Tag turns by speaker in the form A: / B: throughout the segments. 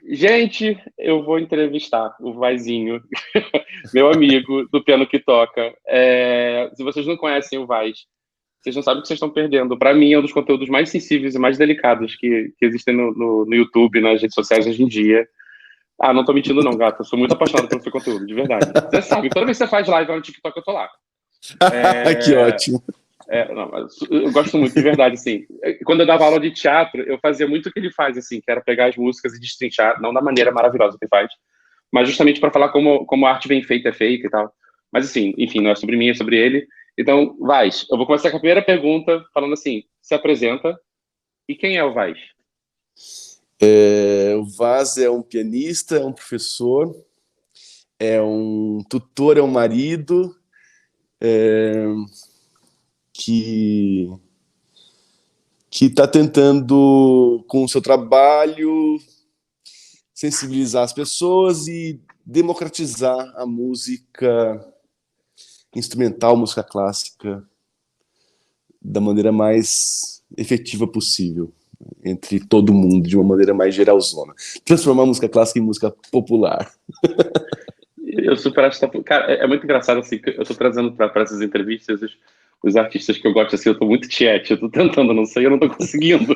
A: Gente, eu vou entrevistar o Vaizinho, meu amigo do piano que toca. Se vocês não conhecem o Vaz, vocês não sabem o que vocês estão perdendo. Para mim, é um dos conteúdos mais sensíveis e mais delicados que existem no YouTube, nas redes sociais hoje em dia. Ah, não tô mentindo não, gata. Eu sou muito apaixonado pelo seu conteúdo, de verdade. Você sabe, toda vez que você faz live lá no TikTok, eu tô lá.
B: Que ótimo.
A: Não, mas eu gosto muito, de verdade, assim. Quando eu dava aula de teatro, eu fazia muito o que ele faz, assim, que era pegar as músicas e destrinchar, não da maneira maravilhosa que ele faz, mas justamente para falar como a arte bem feita é feita e tal. Mas, assim, enfim, não é sobre mim, é sobre ele. Então, Vaz, eu vou começar com a primeira pergunta, falando assim, se apresenta, e quem é o Vaz?
B: O Vaz é um pianista, é um professor, é um tutor, é um marido, que está tentando, com o seu trabalho, sensibilizar as pessoas e democratizar a música instrumental, música clássica, da maneira mais efetiva possível, entre todo mundo, de uma maneira mais geralzona. Transformar a música clássica em música popular.
A: Eu super acho que cara, é muito engraçado, assim, que eu tô trazendo para essas entrevistas os artistas que eu gosto, assim, eu tô muito tiete, eu tô tentando, não sei, eu não tô conseguindo.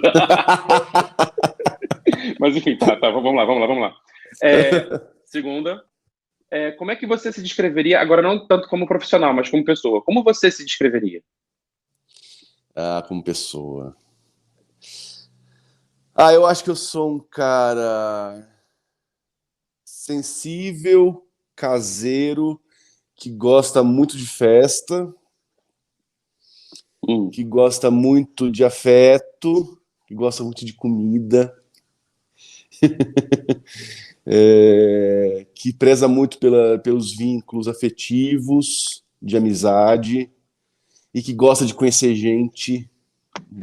A: Mas enfim, tá, vamos lá. Segunda, como é que você se descreveria, agora não tanto como profissional, mas como pessoa, como você se descreveria?
B: Como pessoa. Eu acho que eu sou um cara sensível, caseiro, que gosta muito de festa, que gosta muito de afeto, que gosta muito de comida, que preza muito pelos vínculos afetivos, de amizade, e que gosta de conhecer gente,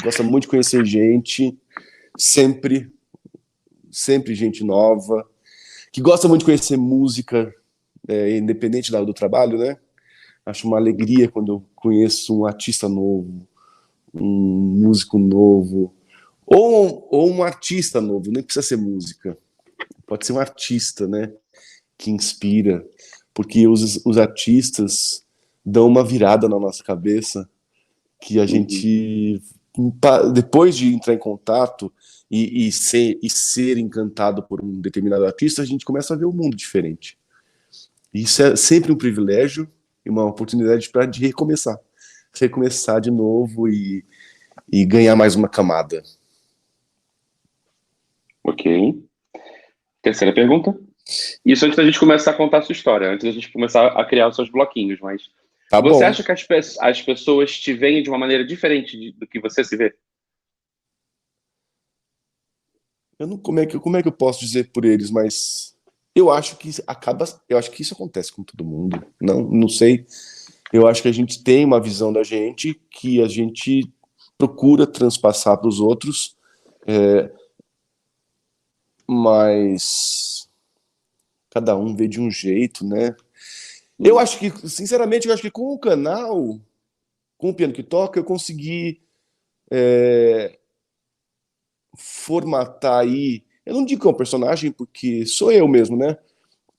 B: gosta muito de conhecer gente, sempre gente nova, que gosta muito de conhecer música, independente do trabalho, né? Acho uma alegria quando eu conheço um artista novo, um músico novo, ou um artista novo, nem precisa ser música, pode ser um artista, né? Que inspira, porque os artistas dão uma virada na nossa cabeça que a gente, depois de entrar em contato e ser encantado por um determinado artista, a gente começa a ver o mundo diferente. Isso é sempre um privilégio e uma oportunidade de recomeçar de novo e ganhar mais uma camada.
A: Ok. Terceira pergunta. Isso antes da gente começar a contar a sua história, antes da gente começar a criar os seus bloquinhos, mas
B: Tá
A: você
B: bom.
A: acha que as pessoas te veem de uma maneira diferente do que você se vê?
B: Como é que eu posso dizer por eles, mas eu acho que isso acontece com todo mundo. Não sei. Eu acho que a gente tem uma visão da gente que a gente procura transpassar para os outros, mas cada um vê de um jeito, né? Eu acho que, sinceramente, com o canal, com o Piano que Toca, eu consegui formatar aí. Eu não digo que é um personagem, porque sou eu mesmo, né?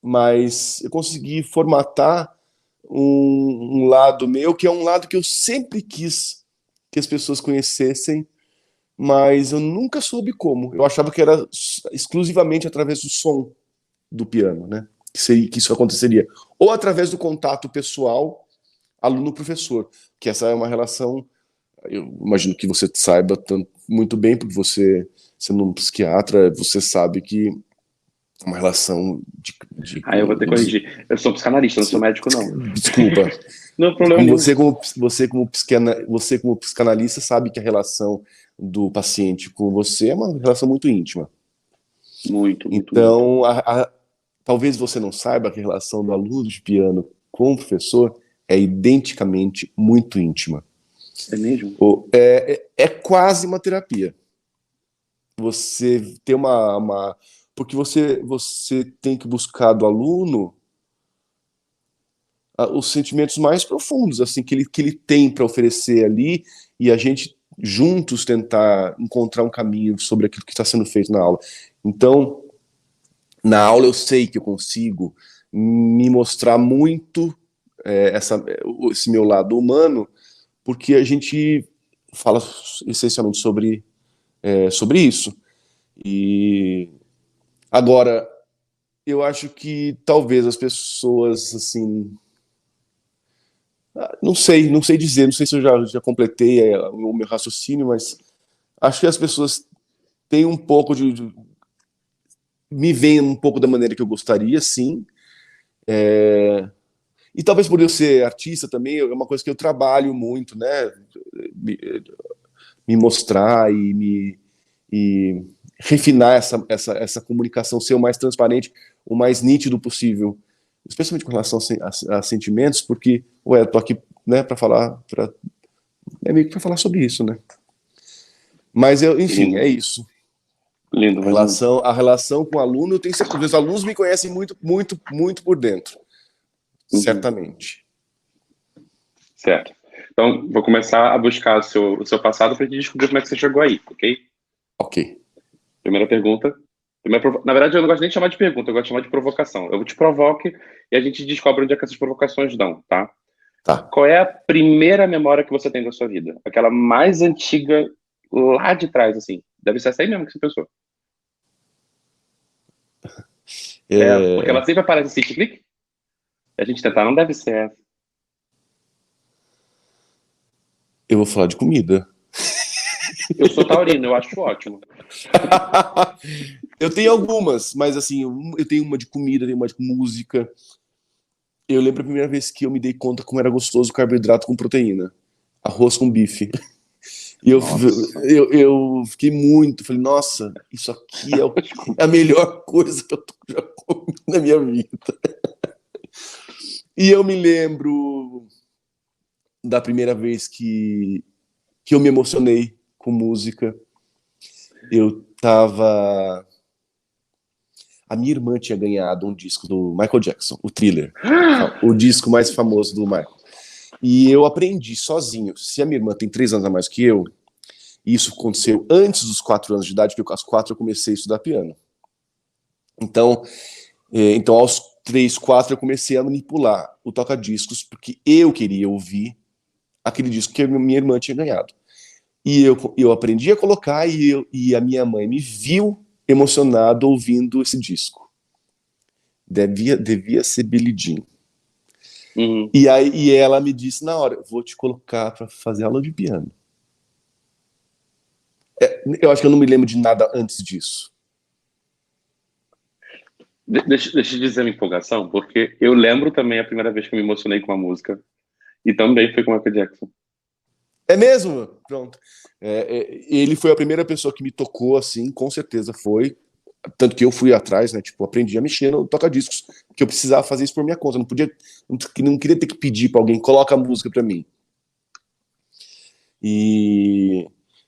B: Mas eu consegui formatar um lado meu, que é um lado que eu sempre quis que as pessoas conhecessem, mas eu nunca soube como. Eu achava que era exclusivamente através do som do piano, né? Que isso aconteceria. Ou através do contato pessoal aluno-professor, que essa é uma relação, eu imagino que você saiba muito bem, porque sendo um psiquiatra, você sabe que é uma relação
A: Eu vou ter que corrigir. Eu sou psicanalista, não sou médico, não.
B: Desculpa.
A: Não, problema nenhum.
B: Você como psicanalista sabe que a relação do paciente com você é uma relação muito íntima.
A: Muito.
B: Então, talvez você não saiba que a relação do aluno de piano com o professor é identicamente muito íntima.
A: É mesmo?
B: É quase uma terapia. Você tem porque você tem que buscar do aluno os sentimentos mais profundos, assim, que ele tem para oferecer ali, e a gente juntos tentar encontrar um caminho sobre aquilo que está sendo feito na aula. Então, Na aula eu sei que eu consigo me mostrar muito esse meu lado humano, porque a gente fala essencialmente sobre isso. E agora, eu acho que talvez as pessoas, assim, não sei dizer, não sei se eu já completei o meu raciocínio, mas acho que as pessoas têm um pouco me veem um pouco da maneira que eu gostaria, sim. E talvez por eu ser artista também, é uma coisa que eu trabalho muito, né? Me, me mostrar e refinar essa comunicação, ser o mais transparente, o mais nítido possível, especialmente com relação a sentimentos, porque, ué, eu tô aqui, né, para falar, é meio que para falar sobre isso, né? Mas, enfim, é
A: Lindo,
B: isso.
A: lindo, Vazinho.
B: A relação com o aluno, eu tenho certeza, os alunos me conhecem muito, muito, muito por dentro,
A: Uhum.
B: certamente.
A: Certo. Então, vou começar a buscar o seu passado para descobrir como é que você chegou aí, ok?
B: Ok,
A: Primeira pergunta. Na verdade, eu não gosto nem de chamar de pergunta, eu gosto de chamar de provocação. Eu te provoco e a gente descobre onde é que essas provocações dão, tá?
B: tá.
A: Qual é a primeira memória que você tem da sua vida? Aquela mais antiga, lá de trás, assim. Deve ser essa aí mesmo que você pensou. É, porque ela
B: É,
A: sempre aparece assim, clique. A gente tentar, não deve ser essa.
B: eu vou falar de comida.
A: Eu sou taurino, eu acho ótimo.
B: Eu tenho algumas, mas assim, eu tenho uma de comida, tenho uma de música. Eu lembro a primeira vez que eu me dei conta como era gostoso carboidrato com proteína. Arroz com bife. E
A: Nossa.
B: eu fiquei muito, falei, nossa, isso aqui é a melhor coisa que eu já comi na minha vida. E eu me lembro da primeira vez que eu me emocionei com música. Eu tava. A minha irmã tinha ganhado um disco do Michael Jackson, o Thriller, o disco mais famoso do Michael. E eu aprendi sozinho. Se a minha irmã tem 3 anos a mais que eu, e isso aconteceu antes dos 4 anos de idade, porque com as 4 eu comecei a estudar piano. Então aos 3, 4 eu comecei a manipular o toca-discos, porque eu queria ouvir aquele disco que a minha irmã tinha ganhado. E eu aprendi a colocar e a minha mãe me viu emocionado ouvindo esse disco. Devia ser Billie Jean.
A: Uhum.
B: E ela me disse na hora, vou te colocar para fazer aula de piano. Eu acho que eu não me lembro de nada antes disso.
A: Deixa eu dizer a minha empolgação, porque eu lembro também a primeira vez que eu me emocionei com uma música, e também foi com o Michael Jackson.
B: É mesmo? Pronto. Ele foi a primeira pessoa que me tocou assim, com certeza foi. Tanto que eu fui atrás, né? Tipo, aprendi a mexer no toca-discos, porque eu precisava fazer isso por minha conta. Não queria ter que pedir para alguém, coloca a música para mim. E,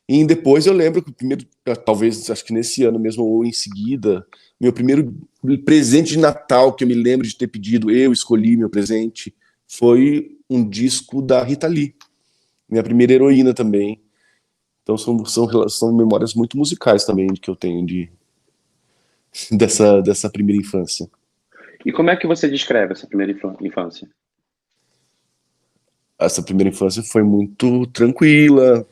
B: e depois eu lembro que o primeiro, talvez, acho que nesse ano mesmo, ou em seguida, meu primeiro presente de Natal que eu me lembro de ter pedido, eu escolhi meu presente, foi um disco da Rita Lee, minha primeira heroína também. Então são memórias muito musicais também que eu tenho dessa primeira infância.
A: E como é que você descreve essa primeira infância?
B: Essa primeira infância foi muito tranquila.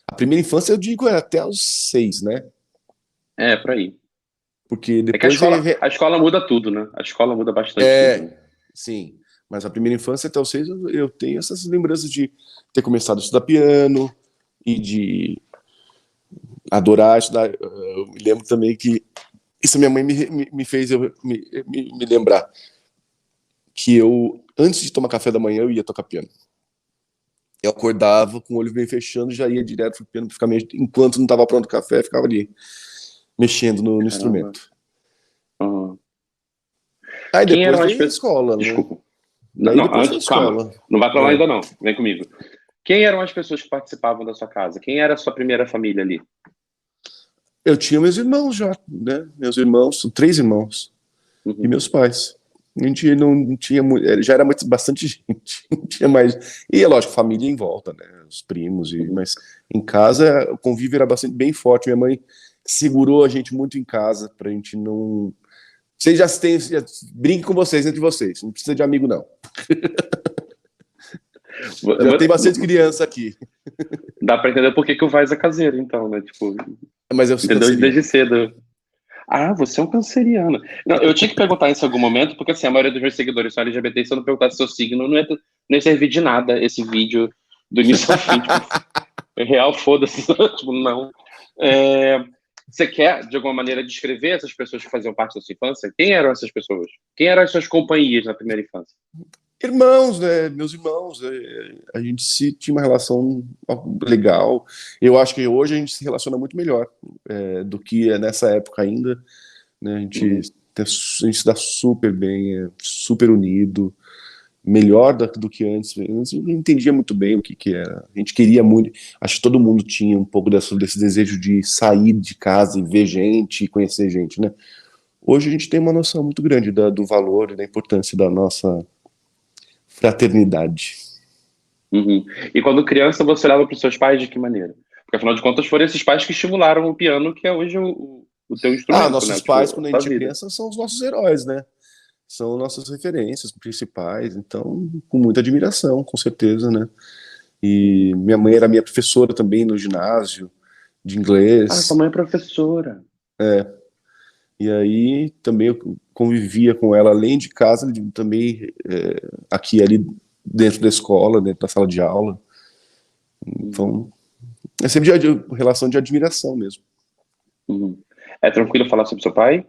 B: A primeira infância, eu digo, é até os 6, né?
A: É, por aí.
B: Porque
A: É que a
B: depois
A: escola, a escola muda tudo, né? A escola muda bastante tudo, né?
B: sim. Mas a primeira infância, até os 6, eu tenho essas lembranças de ter começado a estudar piano e de adorar estudar. Eu me lembro também que isso minha mãe me fez me lembrar que eu, antes de tomar café da manhã, eu ia tocar piano. Eu acordava com o olho bem fechando, já ia direto pro piano, ficar enquanto não estava pronto o café, ficava ali mexendo no
A: Caramba.
B: instrumento.
A: Uhum.
B: Aí
A: Quem
B: depois
A: eram as
B: veio a
A: pessoas.
B: escola, né?
A: Desculpa. Não,
B: Daí
A: não,
B: depois veio a
A: antes, calma.
B: escola.
A: Não vai pra lá
B: É.
A: ainda não. Vem comigo. Quem eram as pessoas que participavam da sua casa? Quem era a sua primeira família ali?
B: Eu tinha meus irmãos já, né? Meus irmãos, são 3 irmãos, e
A: Uhum.
B: meus pais. A gente não tinha muito, já era bastante gente, não tinha mais. E é lógico, família em volta, né? Os primos,
A: Uhum.
B: mas em casa o convívio era bastante bem forte. Minha mãe segurou a gente muito em casa pra gente não. Vocês já têm. Brinquem com vocês entre vocês. Não precisa de amigo, não. Já tem bastante criança aqui.
A: Dá pra entender por que que o Vaz é caseiro, então, né? Tipo,
B: Mas eu sou
A: entendeu
B: canceriano.
A: desde cedo. Ah, você é um canceriano. Não, eu tinha que perguntar isso em algum momento, porque assim, a maioria dos meus seguidores são LGBT, e se eu não perguntasse seu signo, não ia servir de nada esse vídeo do início ao fim. Tipo, é real, foda-se. Tipo, não. É, você quer, de alguma maneira, descrever essas pessoas que faziam parte da sua infância? Quem eram essas pessoas? Quem eram as suas companhias na primeira infância?
B: Irmãos, né? Meus irmãos. A gente tinha uma relação legal. Eu acho que hoje a gente se relaciona muito melhor do que nessa época ainda. Né?
A: Uhum.
B: A gente se dá super bem, super unido, melhor do que antes. Antes eu não entendia muito bem o que era. A gente queria muito. Acho que todo mundo tinha um pouco desse desejo de sair de casa e ver gente, e conhecer gente, né? Hoje a gente tem uma noção muito grande do valor e da importância da nossa fraternidade.
A: Uhum. E quando criança, você olhava para os seus pais de que maneira? Porque afinal de contas foram esses pais que estimularam o piano, que é hoje o teu instrumento, né?
B: Nossos pais,
A: Tipo,
B: quando
A: a
B: a
A: tua
B: gente é
A: vida.
B: criança, são os nossos heróis, né? São nossas referências principais. Então, com muita admiração, com certeza, né? E minha mãe era minha professora também no ginásio de
A: Ah, sua
B: inglês.
A: mãe é professora.
B: E aí também eu convivia com ela, além de casa, também aqui ali dentro da escola, dentro da sala de aula.
A: Uhum.
B: Então, é sempre relação de admiração mesmo.
A: Uhum. É tranquilo falar sobre seu pai?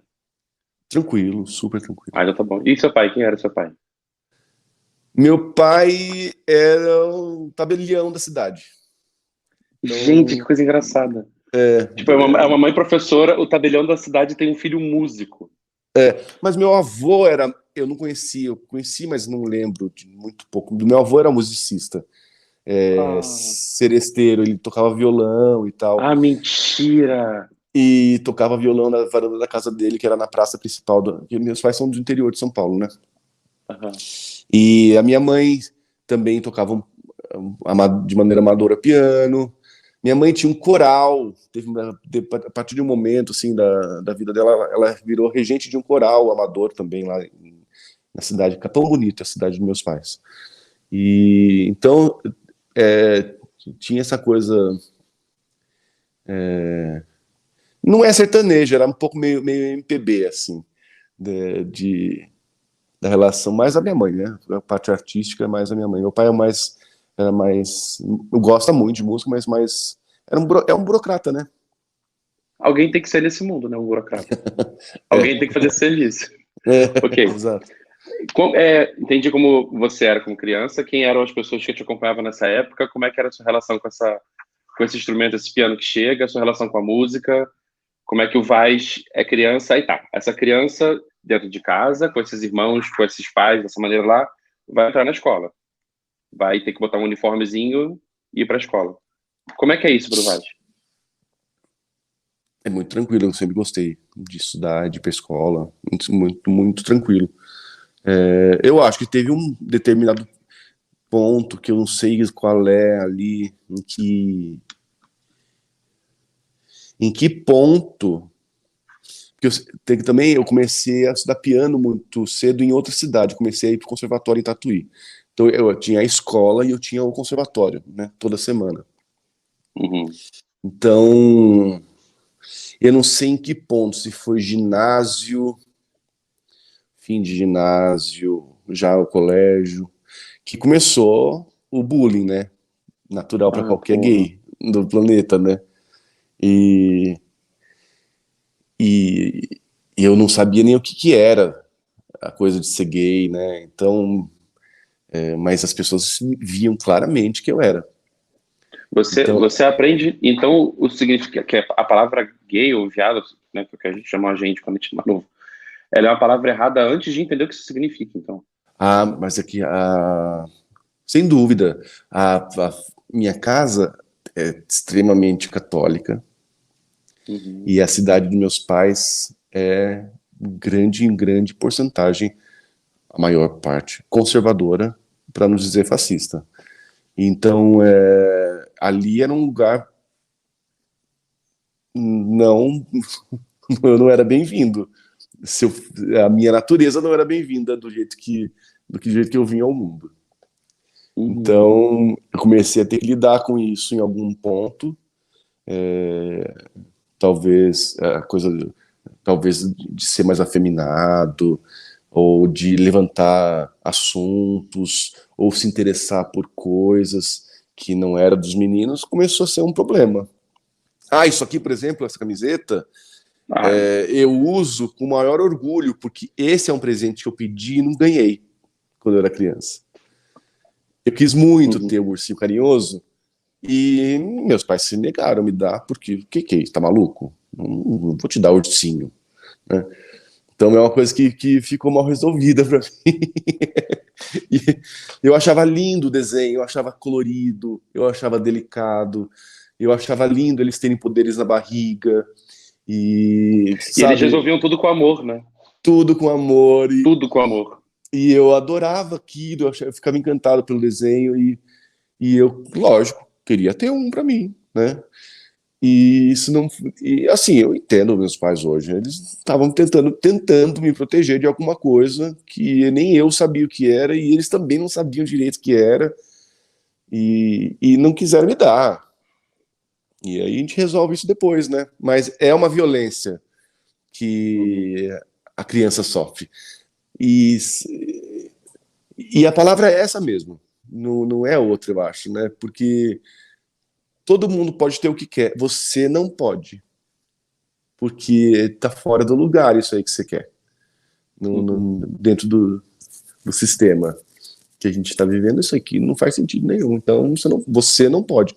B: Tranquilo, super tranquilo.
A: Ah, já tá bom. E seu pai? Quem era seu pai?
B: Meu pai era um tabelião da cidade.
A: Gente, que
B: Então,
A: coisa engraçada.
B: é,
A: Tipo, é uma mãe professora, o tabelião da cidade tem um filho músico.
B: mas meu avô era, eu não conhecia, eu conheci, mas não lembro de muito pouco. Meu avô era musicista,
A: Ah,
B: seresteiro, ele tocava violão e tal.
A: mentira!
B: E tocava violão na varanda da casa dele, que era na praça principal. Porque meus pais são do interior de São Paulo, né?
A: Aham.
B: E a minha mãe também tocava de maneira amadora piano. Minha mãe tinha um coral. A partir de um momento assim da vida dela, ela virou regente de um coral amador também lá na cidade. Capão Bonito, a cidade dos meus pais. E então é, tinha essa coisa. Não é sertanejo, era um pouco meio MPB, assim, da relação, mais a minha mãe, né? A parte artística é mais a minha mãe. Meu pai era mais, gosta muito de música, mas mais, é um burocrata, né?
A: Alguém tem que ser nesse mundo, né? Um burocrata. Alguém
B: É,
A: tem que fazer serviço. Ok.
B: exato.
A: Entendi como você era como criança, quem eram as pessoas que te acompanhavam nessa época, como é que era a sua relação com esse instrumento, esse piano que chega, a sua relação com a música, como é que o Vaz é criança, aí tá. Essa criança, dentro de casa, com esses irmãos, com esses pais, dessa maneira lá, vai entrar na escola. Vai ter que botar um uniformezinho e ir pra escola. Como é que é isso pro Vaz?
B: É muito tranquilo, eu sempre gostei de estudar, de ir pra escola, muito, muito, muito tranquilo. Eu acho que teve um determinado ponto que eu não sei qual é ali, em que ponto. Porque também eu comecei a estudar piano muito cedo em outra cidade. Comecei a ir para o conservatório em Tatuí. Então eu tinha a escola e eu tinha o conservatório, né? Toda semana.
A: Uhum.
B: Então eu não sei em que ponto, se foi ginásio, fim de ginásio, já o colégio, que começou o bullying, né? Natural para
A: Ah,
B: qualquer
A: porra.
B: gay do planeta, né? E, e, e eu não sabia nem o que era a coisa de ser gay, né? Então, mas as pessoas viam claramente que eu era. Então,
A: Você aprende, então, o significado, que a palavra gay ou viado, né, que é o que a gente chama a gente quando a gente é mais novo, ela é uma palavra errada antes de entender o que isso significa, então.
B: mas aqui, sem dúvida, a minha casa é extremamente católica
A: Uhum.
B: e a cidade dos meus pais é em grande porcentagem, a maior parte, conservadora, para não dizer fascista. Então, ali era um lugar não, eu não era bem-vindo. A minha natureza não era bem-vinda do jeito que eu vim ao mundo.
A: Uhum.
B: Então, eu comecei a ter que lidar com isso em algum ponto. Talvez a coisa, talvez de ser mais afeminado, ou de levantar assuntos, ou se interessar por coisas que não era dos meninos, começou a ser um problema. Ah, isso aqui, por exemplo, essa camiseta,
A: Ah,
B: eu uso com o maior orgulho, porque esse é um presente que eu pedi e não ganhei quando eu era criança. Eu quis muito
A: uhum.
B: ter o ursinho carinhoso e meus pais se negaram a me dar, porque o que é isso? Tá maluco? Não vou te dar ursinho, né? Então é uma coisa que ficou mal resolvida para mim. E eu achava lindo o desenho, eu achava colorido, eu achava delicado, eu achava lindo eles terem poderes na barriga e,
A: E eles
B: sabe,
A: resolviam tudo com amor, né?
B: tudo com amor
A: Tudo com amor.
B: e eu adorava aquilo, eu ficava encantado pelo desenho e eu, lógico, queria ter um para mim, né? E isso não. E assim, eu entendo meus pais hoje. Eles estavam tentando me proteger de alguma coisa que nem eu sabia o que era, e eles também não sabiam direito o que era, e não quiseram me dar. E aí a gente resolve isso depois, né? Mas é uma violência
A: Uhum.
B: que a criança sofre. E, e a palavra é essa mesmo. Não é outra, eu acho, né? Porque todo mundo pode ter o que quer, você não pode. Porque tá fora do lugar isso aí que você quer,
A: Uhum.
B: dentro do sistema que a gente está vivendo, isso aqui não faz sentido nenhum. Então você não pode.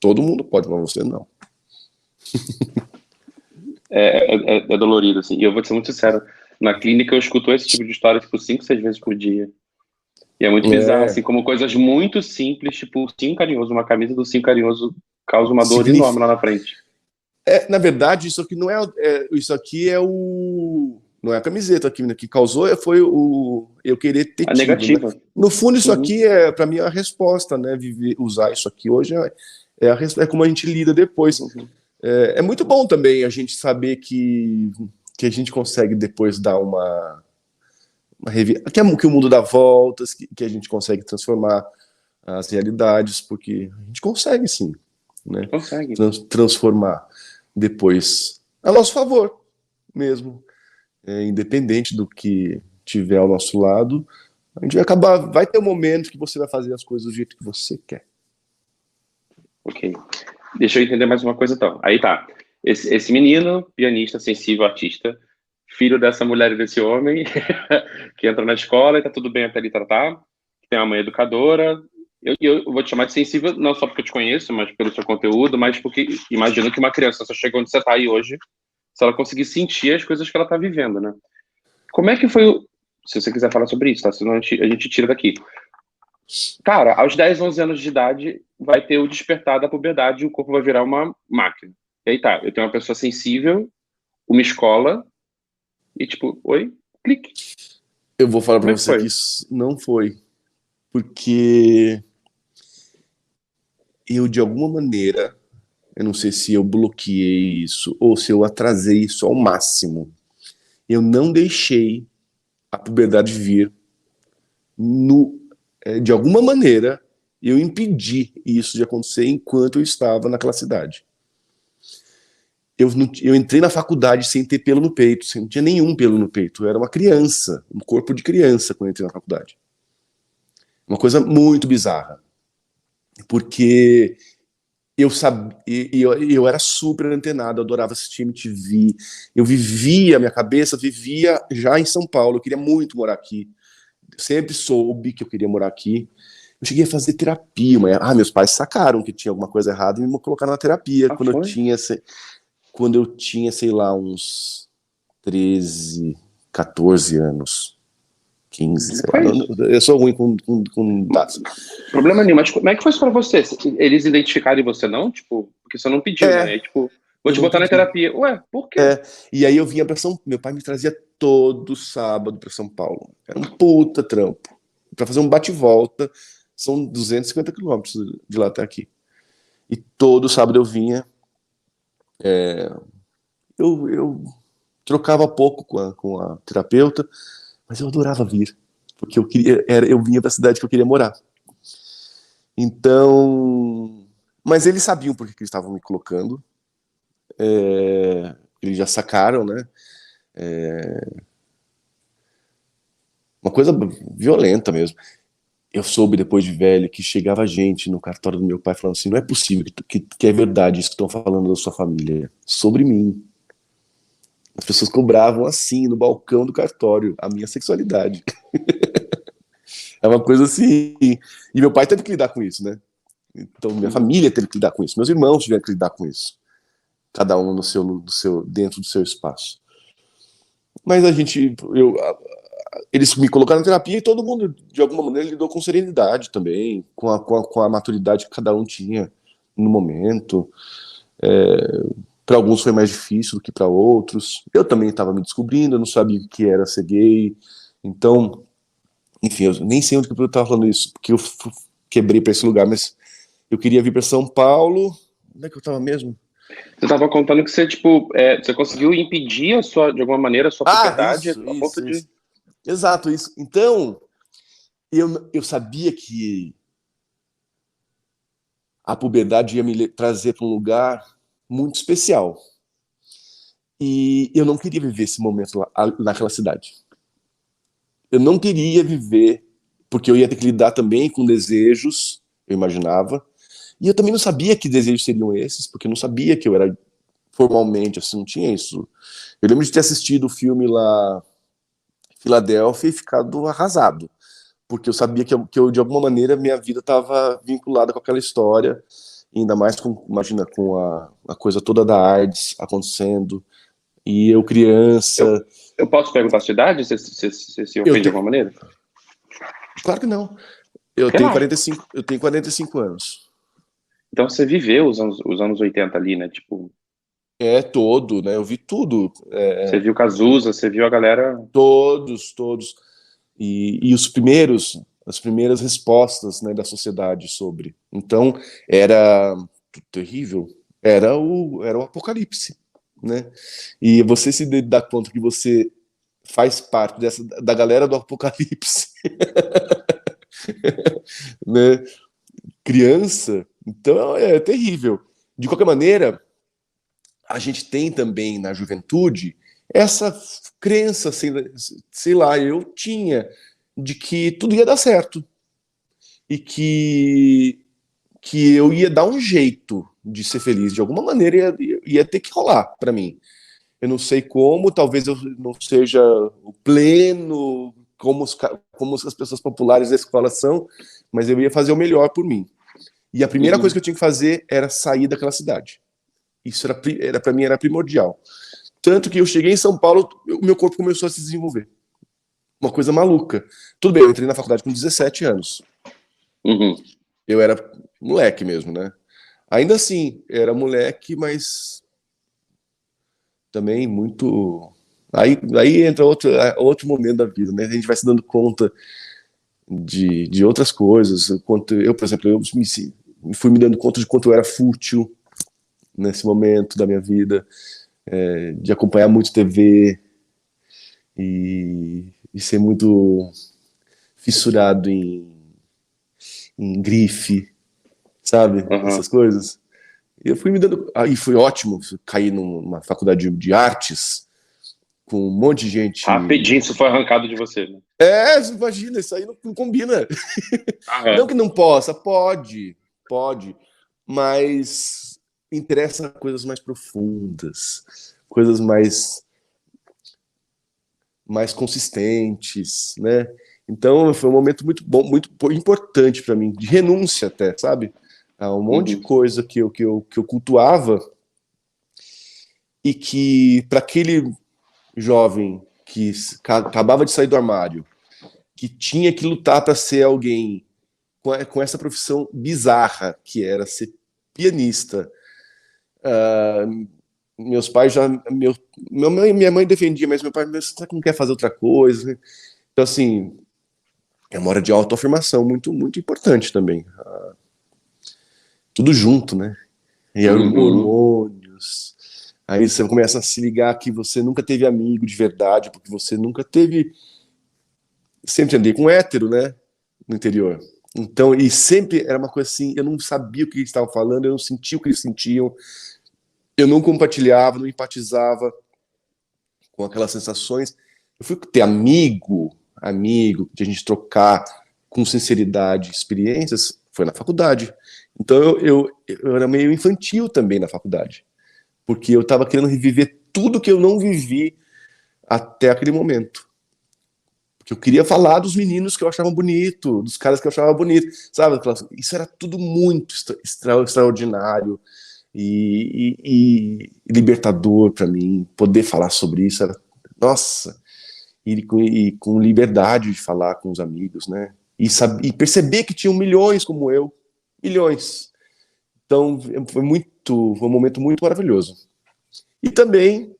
B: Todo mundo pode, mas você não.
A: É dolorido, assim. E eu vou te ser muito sincero. Na clínica eu escuto esse tipo de história, tipo, 5, 6 vezes por dia. E é muito bizarro, assim,
B: É,
A: como coisas muito simples, tipo, o ursinho carinhoso, uma camisa do ursinho carinhoso causa uma dor enorme
B: significa,
A: lá na frente.
B: na verdade, isso aqui não isso aqui é o não é a camiseta aqui, né, que causou foi o eu querer ter
A: A
B: tido, né?
A: negativa.
B: No fundo, isso
A: Uhum.
B: aqui é para mim a resposta, né? Usar isso aqui hoje é como a gente lida depois.
A: Uhum.
B: É muito bom também a gente saber que a gente consegue depois dar que o mundo dá voltas, que a gente consegue transformar as realidades, porque a gente consegue sim, né?
A: Consegue.
B: Transformar depois a nosso favor mesmo, independente do que tiver ao nosso lado, a gente vai ter um momento que você vai fazer as coisas do jeito que você quer.
A: Ok. Deixa eu entender mais uma coisa, então. Aí tá. Esse menino, pianista, sensível, artista, filho dessa mulher e desse homem, que entra na escola e tá tudo bem até ele tratar, que tem uma mãe educadora. Eu vou te chamar de sensível, não só porque eu te conheço, mas pelo seu conteúdo, mas porque imagino que uma criança só chegou onde você tá aí hoje, se ela conseguir sentir as coisas que ela tá vivendo, né? Como é que foi o... Se você quiser falar sobre isso, tá? Senão a gente tira daqui. Cara, aos 10, 11 anos de idade, vai ter o despertar da puberdade e o corpo vai virar uma máquina. E aí tá, eu tenho uma pessoa sensível, uma escola, e tipo, oi, clique.
B: Eu vou falar para
A: Como é que
B: você que
A: foi?
B: isso não foi, porque eu, de alguma maneira, eu não sei se eu bloqueei isso ou se eu atrasei isso ao máximo. Eu não deixei a puberdade vir de alguma maneira, eu impedi isso de acontecer enquanto eu estava naquela cidade. Eu entrei na faculdade sem ter pelo no peito, sem, não tinha nenhum pelo no peito. Eu era uma criança, um corpo de criança quando eu entrei na faculdade. Uma coisa muito bizarra, porque eu era super antenado, eu adorava assistir MTV, eu vivia, minha cabeça vivia já em São Paulo, eu queria muito morar aqui, sempre soube que eu queria morar aqui. Eu cheguei a fazer terapia, meus pais sacaram que tinha alguma coisa errada e me colocaram na terapia
A: Ah, foi?
B: quando eu tinha, sei lá, uns 13, 14 anos, 15, sei lá.
A: Foi isso.
B: Eu sou ruim com dados.
A: Problema nenhum, mas como é que foi isso pra você? Eles identificaram em você, não? Tipo, porque você não pediu, né?
B: É,
A: Aí, tipo, vou
B: eu
A: te
B: não
A: botar na
B: pedi.
A: terapia. Ué, por quê?
B: E aí eu vinha para meu pai me trazia todo sábado para São Paulo. Era um puta trampo. Para fazer um bate-volta, são 250 quilômetros de lá até aqui. E todo sábado eu vinha Eu trocava pouco com a terapeuta, mas eu adorava vir, porque eu vinha da cidade que eu queria morar. Então, mas eles sabiam por que eles estavam me colocando, eles já sacaram, né? Uma coisa violenta mesmo. Eu soube depois de velho que chegava gente no cartório do meu pai falando assim: não é possível que é verdade isso que estão falando da sua família sobre mim. As pessoas cobravam assim no balcão do cartório a minha sexualidade. É uma coisa assim. E meu pai teve que lidar com isso, né? Então minha família teve que lidar com isso, meus irmãos tiveram que lidar com isso, cada um dentro do seu espaço. Mas eles me colocaram na terapia e todo mundo, de alguma maneira, lidou com serenidade também, com a maturidade que cada um tinha no momento. Para alguns foi mais difícil do que para outros. Eu também estava me descobrindo, eu não sabia o que era ser gay. Então, enfim, eu nem sei onde que eu estava falando isso, porque eu quebrei para esse lugar, mas eu queria vir para São Paulo. Onde é que eu estava mesmo?
A: Você estava contando que você, tipo, você conseguiu impedir de alguma maneira, a sua
B: Ah,
A: puberdade
B: isso,
A: a ponto
B: isso,
A: de...
B: isso. Exato, isso. Então, eu sabia que a puberdade ia me trazer para um lugar muito especial. E eu não queria viver esse momento lá, naquela cidade. Eu não queria viver, porque eu ia ter que lidar também com desejos, eu imaginava. E eu também não sabia que desejos seriam esses, porque eu não sabia que eu era formalmente, assim, não tinha isso. Eu lembro de ter assistido o filme lá, Filadélfia, e ficado arrasado, porque eu sabia que eu de alguma maneira, minha vida estava vinculada com aquela história, ainda mais com, imagina, com a coisa toda da AIDS acontecendo, e eu
A: Eu,
B: criança,
A: eu posso perguntar a sua idade? Você se
B: eu
A: ofende de
B: tenho,
A: alguma maneira?
B: claro que não, eu tenho
A: Relaxa.
B: 45, eu tenho 45 anos.
A: Então você viveu os anos 80 ali, né? Tipo,
B: É todo, né? Eu vi tudo,
A: você viu Cazuza, você viu a galera...
B: todos, e as primeiras respostas, né, da sociedade sobre. Então era terrível, era o apocalipse, né? E você se dar conta que você faz parte da galera do apocalipse, né? Criança, então é terrível. De qualquer maneira, a gente tem também na juventude essa crença, sei lá, eu tinha, de que tudo ia dar certo e que eu ia dar um jeito de ser feliz, de alguma maneira ia ter que rolar para mim. Eu não sei como, talvez eu não seja o pleno, como as pessoas populares da escola são, mas eu ia fazer o melhor por mim. E a primeira coisa
A: Uhum.
B: que eu tinha que fazer era sair daquela cidade. Isso era para mim era primordial. Tanto que eu cheguei em São Paulo, o meu corpo começou a se desenvolver. Uma coisa maluca. Tudo bem, eu entrei na faculdade com 17 anos.
A: Uhum.
B: Eu era moleque mesmo, né? Ainda assim, era moleque, mas também muito. Aí entra outro momento da vida, né? A gente vai se dando conta de outras coisas. Quanto eu, por exemplo, fui me dando conta de quanto eu era fútil nesse momento da minha vida, de acompanhar muito TV e ser muito fissurado em grife, sabe?
A: Uhum.
B: Essas coisas. E eu fui me dando. Aí foi ótimo cair numa faculdade de artes, com um monte de gente.
A: Rapidinho isso foi arrancado de você, né?
B: Imagina, isso aí não combina. Não
A: Aham.
B: que não possa, pode, mas interessa coisas mais profundas, coisas mais consistentes, né? Então foi um momento muito bom, muito importante para mim, de renúncia até, sabe? A um monte de
A: Uhum.
B: coisa que eu cultuava e que para aquele jovem que acabava de sair do armário, que tinha que lutar para ser alguém com essa profissão bizarra que era ser pianista. Meus pais já. Minha mãe defendia, mas meu pai, você não quer fazer outra coisa? Então, assim, é uma hora de autoafirmação muito, muito importante também. Tudo junto, né? E
A: Uhum.
B: hormônios. Aí você começa a se ligar que você nunca teve amigo de verdade, porque você nunca teve. Sempre andei com hétero, né? No interior. Então, e sempre era uma coisa assim, eu não sabia o que eles estavam falando, eu não sentia o que eles sentiam, eu não compartilhava, não empatizava com aquelas sensações. Eu fui ter amigo, de a gente trocar com sinceridade experiências, foi na faculdade. Então eu era meio infantil também na faculdade, porque eu estava querendo reviver tudo que eu não vivi até aquele momento. Porque eu queria falar dos meninos que eu achava bonito, dos caras que eu achava bonito, sabe? Isso era tudo muito extraordinário e libertador para mim. Poder falar sobre isso era, nossa, e com liberdade de falar com os amigos, né? E perceber que tinham milhões como eu, milhões. Então foi um momento muito maravilhoso. E também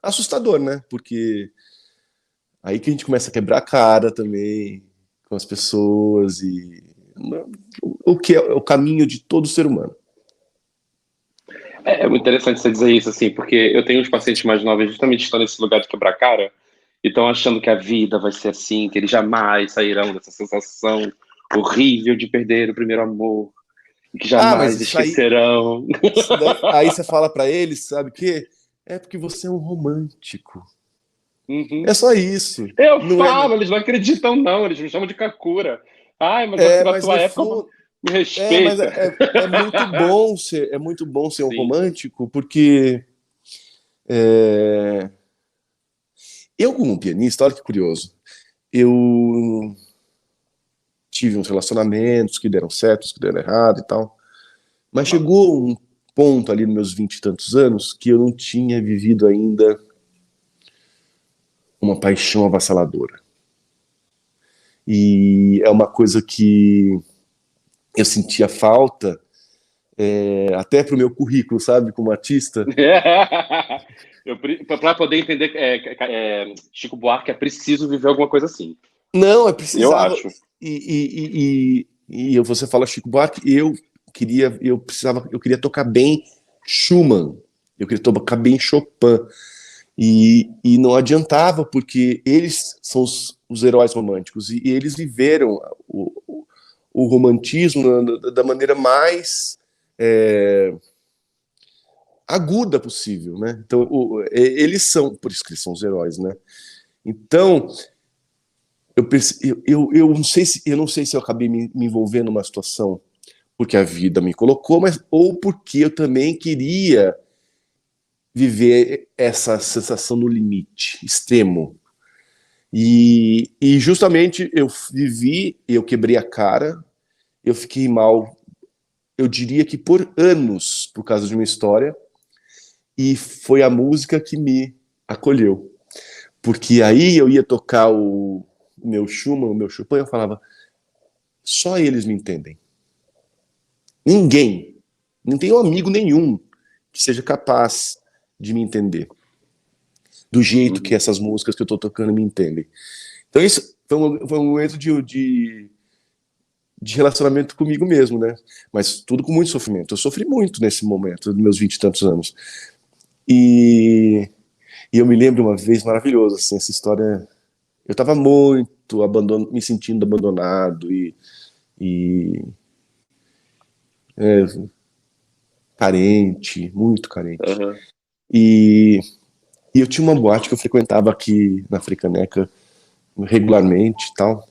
B: assustador, né? Porque aí que a gente começa a quebrar a cara também com as pessoas e o que é o caminho de todo ser humano.
A: É muito interessante você dizer isso, assim, porque eu tenho uns pacientes mais novos justamente estão nesse lugar de quebrar cara e estão achando que a vida vai ser assim, que eles jamais sairão dessa sensação horrível de perder o primeiro amor, e que
B: Ah, mas
A: jamais esquecerão.
B: aí você fala pra eles, sabe o quê? É porque você é um romântico. É
A: Uhum.
B: só isso.
A: Eu
B: Não é,
A: falo, eles não acreditam, não, eles me chamam de Kakura. Ai, mas na
B: mas
A: tua
B: no
A: época
B: fundo,
A: me
B: mas
A: respeita.
B: é muito bom ser um
A: Sim.
B: romântico, porque é, eu como pianista, olha que curioso, eu tive uns relacionamentos que deram certo, que deram errado e tal. Mas
A: Aham.
B: chegou um ponto ali nos meus 20 e tantos anos que eu não tinha vivido ainda uma paixão avassaladora. E é uma coisa que eu sentia falta, até pro meu currículo, sabe, como artista.
A: Para poder entender, Chico Buarque é preciso viver alguma coisa assim.
B: Não, eu
A: Eu
B: precisava.
A: acho.
B: Você fala Chico Buarque, eu queria tocar bem Schumann, eu queria tocar bem Chopin. E não adiantava, porque eles são os heróis românticos, e eles viveram o romantismo da maneira mais aguda possível, né? Então, eles são, por isso que eles são os heróis, né? Então, eu não sei se eu acabei me envolvendo numa situação porque a vida me colocou, mas ou porque eu também queria viver essa sensação no limite extremo. E justamente eu quebrei a cara, eu fiquei mal, eu diria que por anos, por causa de uma história, e foi a música que me acolheu. Porque aí eu ia tocar o meu Schumann, o meu Chopin, eu falava, só eles me entendem. Ninguém, não tenho amigo nenhum que seja capaz de me entender do jeito que
A: Uhum.
B: essas músicas que eu estou tocando me entendem. Então isso foi um momento de relacionamento comigo mesmo, né? Mas tudo com muito sofrimento. Eu sofri muito nesse momento, dos meus 20 e tantos anos. E, e eu me lembro uma vez maravilhoso, assim, essa história. Eu estava muito me sentindo abandonado e é, carente, muito carente.
A: Uhum.
B: E, e eu tinha uma boate que eu frequentava aqui na Fricaneca regularmente e tal.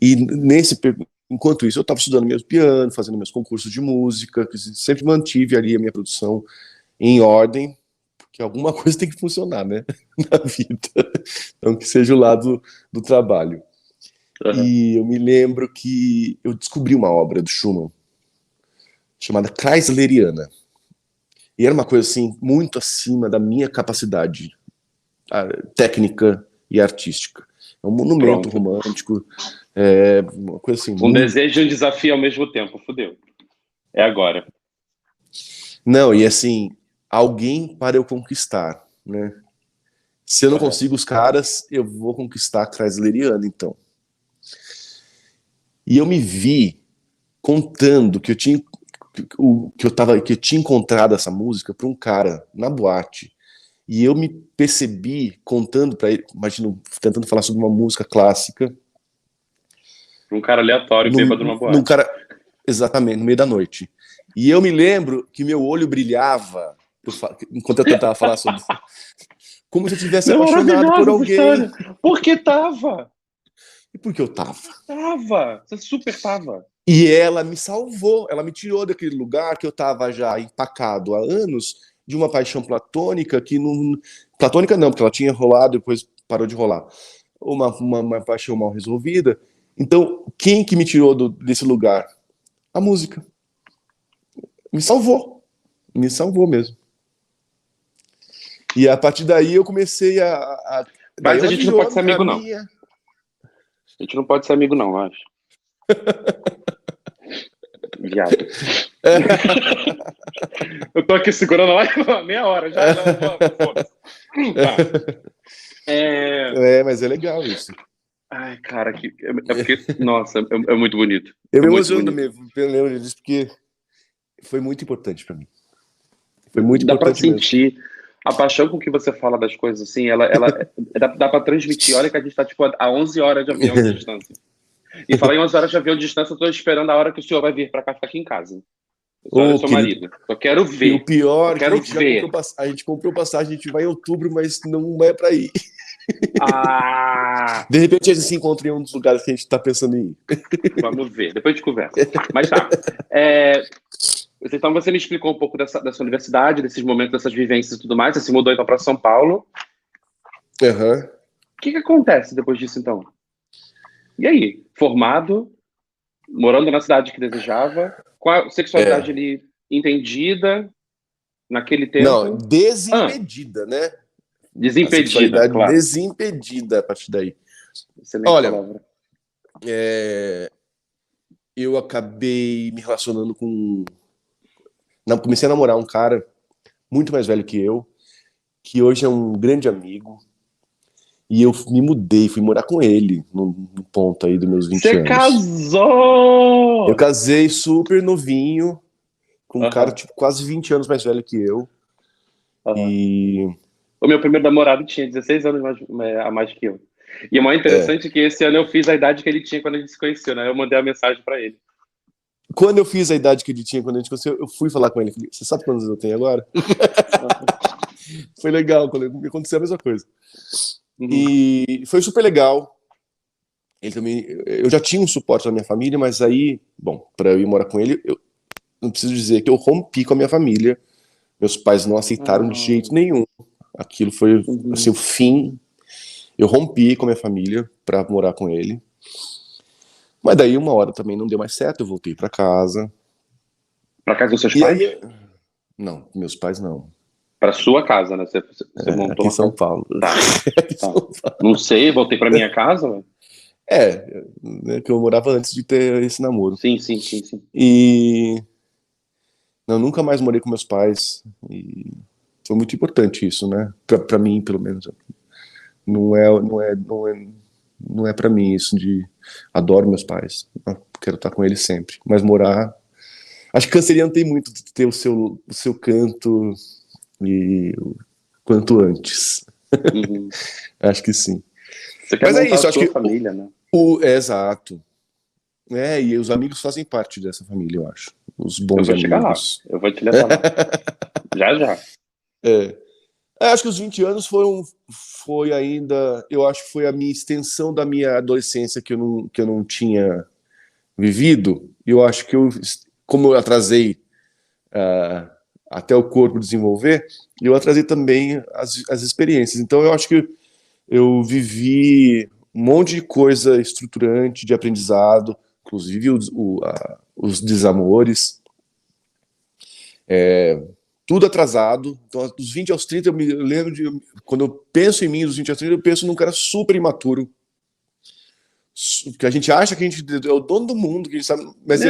B: E enquanto isso, eu estava estudando meus piano, fazendo meus concursos de música, que sempre mantive ali a minha produção em ordem, porque alguma coisa tem que funcionar, né, na vida. Então, que seja o lado do trabalho.
A: Uhum.
B: E eu me lembro que eu descobri uma obra do Schumann chamada Kreisleriana. E era uma coisa assim muito acima da minha capacidade técnica e artística. É um monumento
A: Pronto.
B: romântico, uma coisa assim
A: Um
B: muito.
A: desejo e um desafio ao mesmo tempo. Fudeu. É agora.
B: Não, e assim, alguém para eu conquistar, né? Se eu não
A: Correto.
B: consigo os caras, eu vou conquistar a Kreisleriana, então. E eu me vi contando que eu tinha que eu tinha encontrado essa música para um cara na boate. E eu me percebi contando para ele, imagino, tentando falar sobre uma música clássica.
A: Um cara aleatório, bêbado numa
B: Num
A: boate.
B: cara, exatamente, no meio da noite. E eu me lembro que meu olho brilhava enquanto eu tentava falar sobre isso. Como se eu tivesse apaixonado por alguém.
A: Porque tava.
B: E por que eu tava?
A: Tava. Você super tava.
B: E ela me salvou, ela me tirou daquele lugar que eu tava já empacado há anos, de uma paixão platônica que não... Platônica não, porque ela tinha rolado e depois parou de rolar. Uma paixão mal resolvida. Então, quem que me tirou desse lugar? A música. Me salvou. Me salvou mesmo. E a partir daí eu comecei
A: Mas a gente não pode ser amigo, não.
B: minha...
A: A gente não pode ser amigo, não, eu acho. Viado. Eu tô aqui segurando a meia hora já.
B: Mas é legal isso.
A: Ai, cara, é porque, nossa, é muito bonito.
B: Eu me emociono mesmo, eu lembro disso, porque foi muito importante pra mim. Foi muito
A: Dá pra
B: importante
A: sentir
B: mesmo.
A: a paixão com que você fala das coisas, assim, dá pra transmitir. Olha que a gente tá, tipo, a 11 horas de avião de distância. E falar em 11 horas de avião de distância, eu tô esperando a hora que o senhor vai vir pra cá ficar aqui em casa. Eu sou marido. Eu quero ver.
B: E o pior
A: é que
B: a gente comprou passagem, a gente vai em outubro, mas não é pra ir. De repente a gente se encontra em um dos lugares que a gente tá pensando em ir.
A: Vamos ver, depois a gente conversa. Mas tá. Então você me explicou um pouco dessa universidade, desses momentos, dessas vivências e tudo mais. Você se mudou então para São Paulo.
B: Uhum.
A: O que acontece depois disso, então? E aí? Formado, morando na cidade que desejava, com a sexualidade ali entendida naquele tempo?
B: Não, desimpedida, né?
A: Desimpedida, claro.
B: Desimpedida a partir daí.
A: Excelente palavra.
B: Eu acabei me relacionando comecei a namorar um cara muito mais velho que eu, que hoje é um grande amigo, e eu me mudei, fui morar com ele no ponto aí dos meus 20 anos.
A: Você casou!
B: Eu casei super novinho, com um cara tipo quase 20 anos mais velho que eu. E...
A: O meu primeiro namorado tinha 16 anos a mais que eu. E é mais interessante que esse ano eu fiz a idade que ele tinha quando a gente se conheceu, né? Eu mandei a mensagem pra ele.
B: Quando eu fiz a idade que ele tinha quando a gente se conheceu, eu fui falar com ele. Falei, você sabe quantos anos eu tenho agora? Foi legal, quando aconteceu a mesma coisa. Uhum. E foi super legal. Ele também, eu já tinha um suporte da minha família, mas aí, bom, para eu ir morar com ele, eu não preciso dizer que eu rompi com a minha família. Meus pais não aceitaram de jeito nenhum. Aquilo foi assim, o fim. Eu rompi com a minha família para morar com ele. Mas daí uma hora também não deu mais certo, eu voltei para casa.
A: Para casa dos seus pais?
B: Aí, não, meus pais não.
A: Para sua casa, né? Você montou
B: aqui em São Paulo.
A: Tá. São Paulo. Não sei, voltei para minha casa. Né?
B: Que eu morava antes de ter esse namoro.
A: Sim.
B: E não, nunca mais morei com meus pais. E foi muito importante isso, né? Para mim, pelo menos. Não é para mim isso de adoro meus pais, quero estar com eles sempre, mas morar, acho que canceriano tem muito de ter o seu canto e quanto antes. Acho que sim.
A: Você quer montar a sua família, né?
B: Exato. E os amigos fazem parte dessa família, eu acho. Os bons amigos.
A: Chegar lá. Eu vou te levar lá. Já.
B: Acho que os 20 anos foi ainda, eu acho que foi a minha extensão da minha adolescência que eu não tinha vivido. Eu acho que como eu atrasei até o corpo desenvolver, eu atrasei também as experiências. Então eu acho que eu vivi um monte de coisa estruturante de aprendizado, inclusive os desamores. Tudo atrasado. Então, dos 20 aos 30, eu me lembro quando eu penso em mim, dos 20 aos 30, eu penso num cara super imaturo. Que a gente acha que a gente é o dono do mundo, que a gente sabe, mas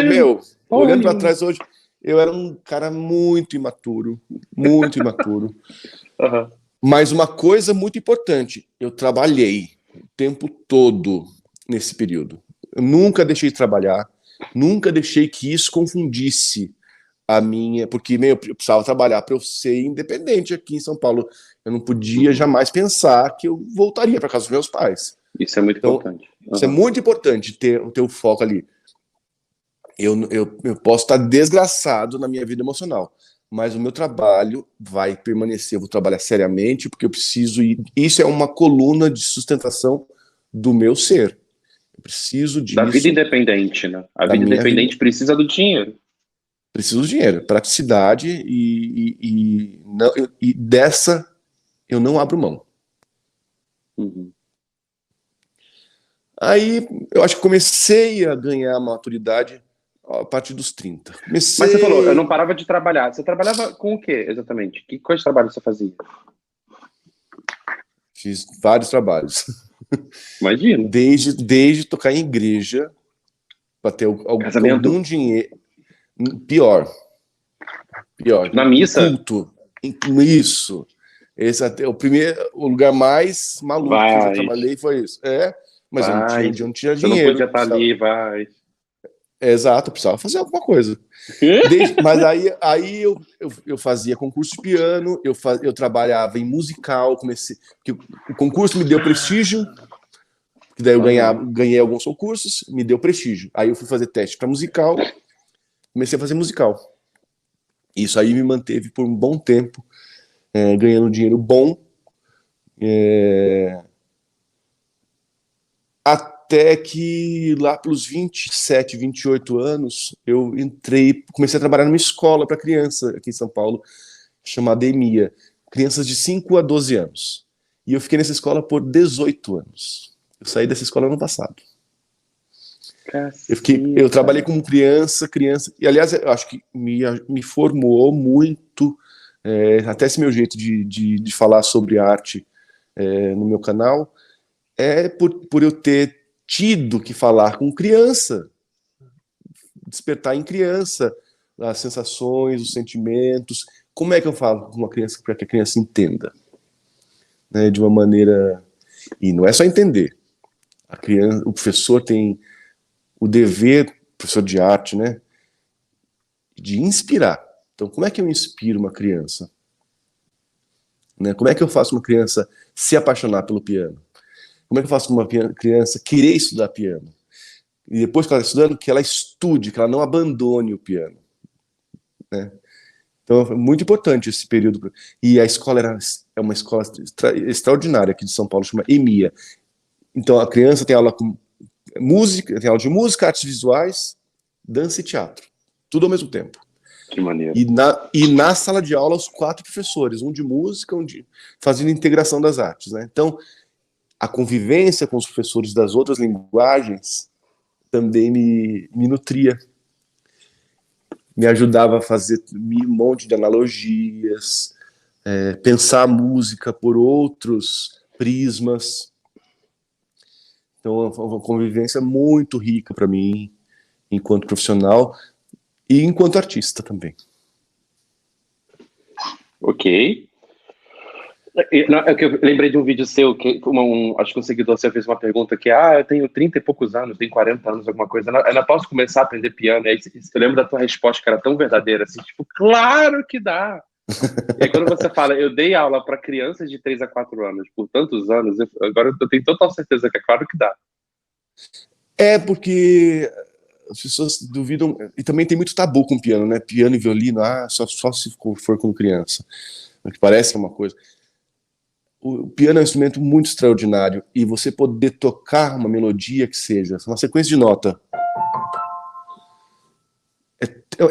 B: olhando para trás hoje, eu era um cara muito imaturo. Muito imaturo. Mas uma coisa muito importante, eu trabalhei o tempo todo nesse período. Eu nunca deixei de trabalhar, nunca deixei que isso confundisse porque eu precisava trabalhar para eu ser independente aqui em São Paulo. Eu não podia jamais pensar que eu voltaria para casa dos meus pais.
A: Isso é muito
B: Então,
A: importante.
B: isso é muito importante ter o foco ali. Eu posso estar desgraçado na minha vida emocional, mas o meu trabalho vai permanecer. Eu vou trabalhar seriamente, porque eu preciso ir. Isso é uma coluna de sustentação do meu ser. Eu preciso
A: Da vida
B: disso,
A: independente, né? A
B: da
A: vida
B: minha vida.
A: independente precisa do dinheiro.
B: Preciso do dinheiro, praticidade e dessa eu não abro mão.
A: Uhum.
B: Aí eu acho que comecei a ganhar maturidade a partir dos 30.
A: Mas você falou, eu não
B: Comecei,
A: parava de trabalhar. Você trabalhava com o quê, exatamente? Que coisa de trabalho você fazia?
B: fiz vários trabalhos,
A: Imagina.
B: desde tocar em igreja para ter
A: Casamento?
B: algum dinheiro. Pior, pior,
A: Tipo, na
B: em
A: missa?
B: culto, isso. Esse até o lugar mais maluco que eu já
A: Vai,
B: trabalhei foi isso. Mas
A: vai.
B: eu não tinha
A: Você não podia
B: dinheiro.
A: estar ali, vai.
B: Exato, eu precisava fazer alguma coisa. Mas aí eu fazia concurso de piano, eu trabalhava em musical, comecei. O concurso me deu prestígio, que daí eu
A: Aham.
B: ganhei alguns concursos, me deu prestígio. Aí eu fui fazer teste para musical, comecei a fazer musical. Isso aí me manteve por um bom tempo, ganhando dinheiro bom, até que lá pelos 27, 28 anos, comecei a trabalhar numa escola para criança aqui em São Paulo, chamada EMIA, crianças de 5 a 12 anos. E eu fiquei nessa escola por 18 anos. Eu saí dessa escola ano passado. Eu trabalhei
A: Caceta.
B: como criança, e aliás, eu acho que me formou muito, até esse meu jeito de falar sobre arte no meu canal, por eu ter tido que falar com criança, despertar em criança as sensações, os sentimentos. Como é que eu falo com uma criança para que a criança entenda? Né, de uma maneira. E não é só entender. O professor tem o dever, professor de arte, né, de inspirar. Então, como é que eu inspiro uma criança? Né? Como é que eu faço uma criança se apaixonar pelo piano? Como é que eu faço uma criança querer estudar piano? E depois que ela está estudando, que ela estude, que ela não abandone o piano. Né? Então, é muito importante esse período. E a escola é uma escola extraordinária aqui de São Paulo, chama EMIA. Então, a criança tem aula com música, tem aula de música, artes visuais, dança e teatro. Tudo ao mesmo tempo.
A: Que maneiro.
B: E na sala de aula, os 4 professores, um de música, fazendo integração das artes. Né? Então, a convivência com os professores das outras linguagens também me nutria. Me ajudava a fazer um monte de analogias, pensar a música por outros prismas. Então, é uma convivência muito rica para mim, enquanto profissional e enquanto artista também.
A: Ok. Não, é que eu lembrei de um vídeo seu, que acho que um seguidor seu fez uma pergunta que, eu tenho 30 e poucos anos, tenho 40 anos, alguma coisa, eu não posso começar a aprender piano? E aí, eu lembro da tua resposta, que era tão verdadeira, assim, tipo, claro que dá! E aí quando você fala, eu dei aula para crianças de 3 a 4 anos por tantos anos, agora eu tenho total certeza que é claro que dá.
B: Porque as pessoas duvidam, e também tem muito tabu com piano, né? Piano e violino, só se for com criança. O que parece que é uma coisa. O piano é um instrumento muito extraordinário e você poder tocar uma melodia que seja, uma sequência de nota,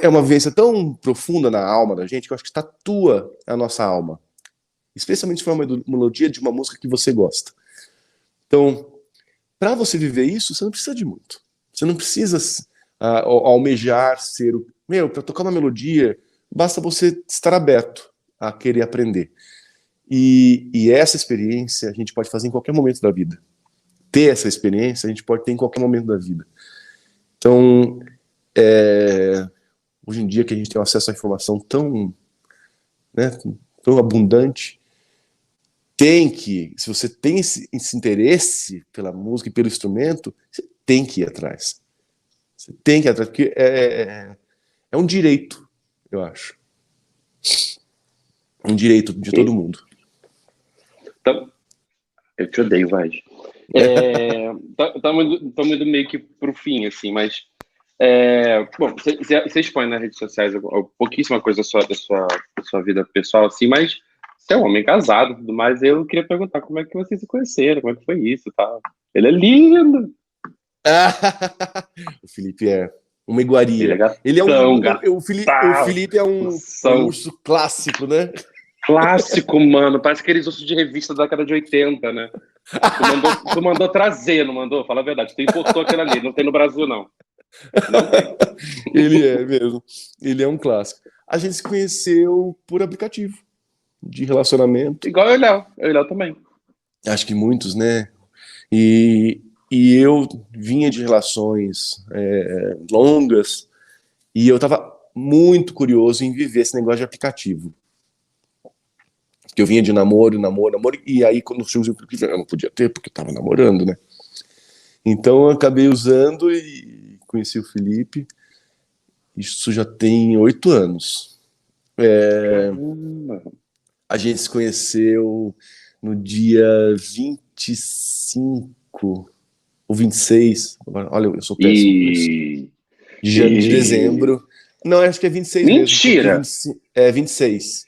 B: é uma vivência tão profunda na alma da gente que eu acho que tatua a nossa alma. Especialmente se for uma melodia de uma música que você gosta. Então, para você viver isso, você não precisa de muito. Você não precisa almejar ser o. Para tocar uma melodia, basta você estar aberto a querer aprender. E essa experiência a gente pode fazer em qualquer momento da vida. Ter essa experiência a gente pode ter em qualquer momento da vida. Então, hoje em dia que a gente tem acesso à informação tão, né, tão abundante, se você tem esse interesse pela música e pelo instrumento, você tem que ir atrás. Você tem que ir atrás, porque é um direito. eu acho. Um direito de todo mundo.
A: Então, eu te odeio, Vaz. Estamos indo meio que pro fim, assim, mas bom, você expõe nas redes sociais pouquíssima coisa da sua vida pessoal, assim, mas você é um homem casado e tudo mais. Eu queria perguntar como é que vocês se conheceram, como é que foi isso e tal. Ele é lindo!
B: O Felipe é uma
A: Ele é
B: iguaria. Ele é
A: gatão,
B: o
A: gatão.
B: Felipe é um urso clássico, né?
A: Clássico, mano. Parece aqueles ursos de revista da década de 80, né? Tu mandou trazer, não mandou? Fala a verdade. Tu importou aquele ali. Não tem no Brasil, não. Não tem.
B: Ele é mesmo. Ele é um clássico. A gente se conheceu por aplicativo de relacionamento.
A: Igual eu e o Léo. Eu e o Léo também.
B: Acho que muitos, né? E eu vinha de relações longas e eu estava muito curioso em viver esse negócio de aplicativo. Que eu vinha de namoro, e aí quando surgiu o aplicativo, eu não podia ter, porque eu estava namorando, né? Então eu acabei usando e conheci o Felipe. Isso já tem 8 anos.
A: Caramba.
B: A gente se conheceu no dia 25 ou 26. Olha, eu sou péssimo com isso.
A: E...
B: De dezembro. Não, acho que é 26 mesmo.
A: Mentira!
B: 26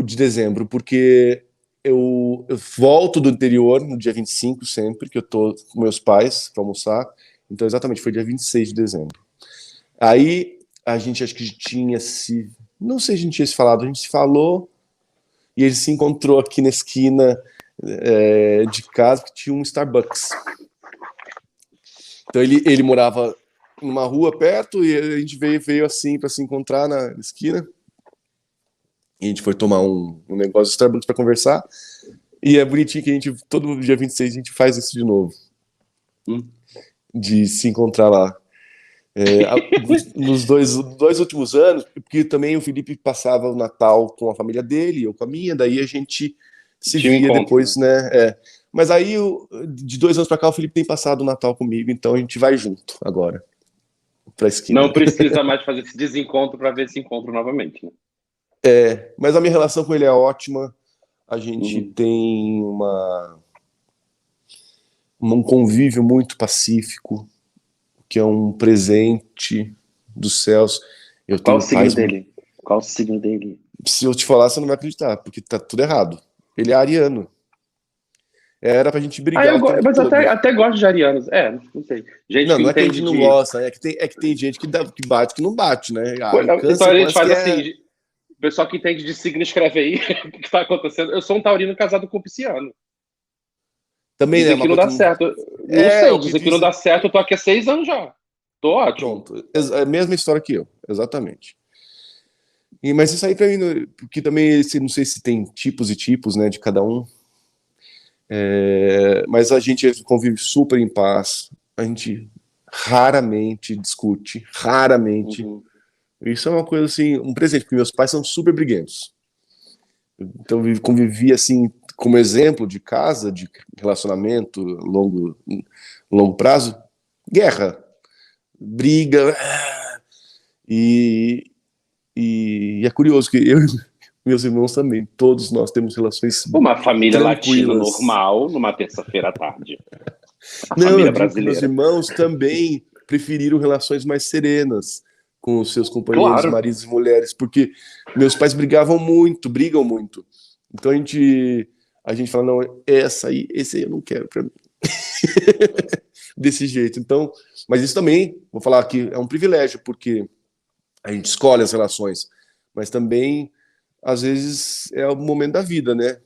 B: de dezembro, porque eu volto do interior no dia 25 sempre, que eu tô com meus pais para almoçar. Então, exatamente, foi dia 26 de dezembro. Aí, a gente acho que tinha se... Não sei se a gente tinha se falado, a gente se falou e ele se encontrou aqui na esquina de casa, que tinha um Starbucks. Então, ele morava numa rua perto e a gente veio assim para se encontrar na esquina. E a gente foi tomar um negócio de Starbucks para conversar. E é bonitinho que a gente, todo dia 26, a gente faz isso de novo. De se encontrar lá. Nos dois últimos anos, porque também o Felipe passava o Natal com a família dele, eu com a minha, daí a gente se
A: Tinha um
B: via
A: encontro,
B: depois, né? Mas aí, de 2 anos para cá, o Felipe tem passado o Natal comigo, então a gente vai junto agora, pra esquina.
A: Não precisa mais fazer esse desencontro para ver esse encontro novamente, né?
B: Mas a minha relação com ele é ótima. A gente tem um convívio muito pacífico, que é um presente dos céus. Eu
A: Qual o
B: tenho
A: signo
B: pais.
A: dele? Qual o signo dele?
B: Se eu te falar, você não vai acreditar, porque tá tudo errado. Ele é ariano. Era pra gente brigar o tempo
A: Mas
B: todo.
A: até gosto de arianos. Não sei. Gente que
B: Não é que a
A: entende
B: gente não
A: de...
B: gosta, é que tem gente que bate que não bate, né?
A: Então
B: Câncer
A: a gente
B: parece
A: faz
B: que
A: assim, o pessoal que entende de signo escreve aí o que está acontecendo. Eu sou um taurino casado com um pisciano.
B: também é
A: Dizem
B: uma
A: que não
B: coisa
A: dá
B: que
A: certo. Não sei,
B: eu
A: dizem
B: vivi
A: que não dá certo, eu tô aqui há 6 anos já. Tô ótimo.
B: pronto. É a mesma história que eu, exatamente. Mas isso aí pra mim, porque também não sei se tem tipos e tipos, né, de cada um. Mas a gente convive super em paz. A gente raramente discute, raramente. Isso é uma coisa assim, um presente, porque meus pais são super briguentos. Então eu convivi assim, como exemplo de casa, de relacionamento longo prazo, guerra, briga. E, e é curioso que eu e meus irmãos também, todos nós temos relações
A: Uma família latina
B: tranquilas.
A: normal, numa terça-feira à tarde. A
B: Não, eu
A: família
B: digo que meus
A: brasileira.
B: irmãos também preferiram relações mais serenas com os seus companheiros,
A: Claro.
B: maridos e mulheres, porque meus pais brigam muito. Então a gente fala, não, esse aí eu não quero pra mim. Desse jeito. Então, mas isso também, vou falar que é um privilégio, porque a gente escolhe as relações, mas também, às vezes, é o momento da vida, né?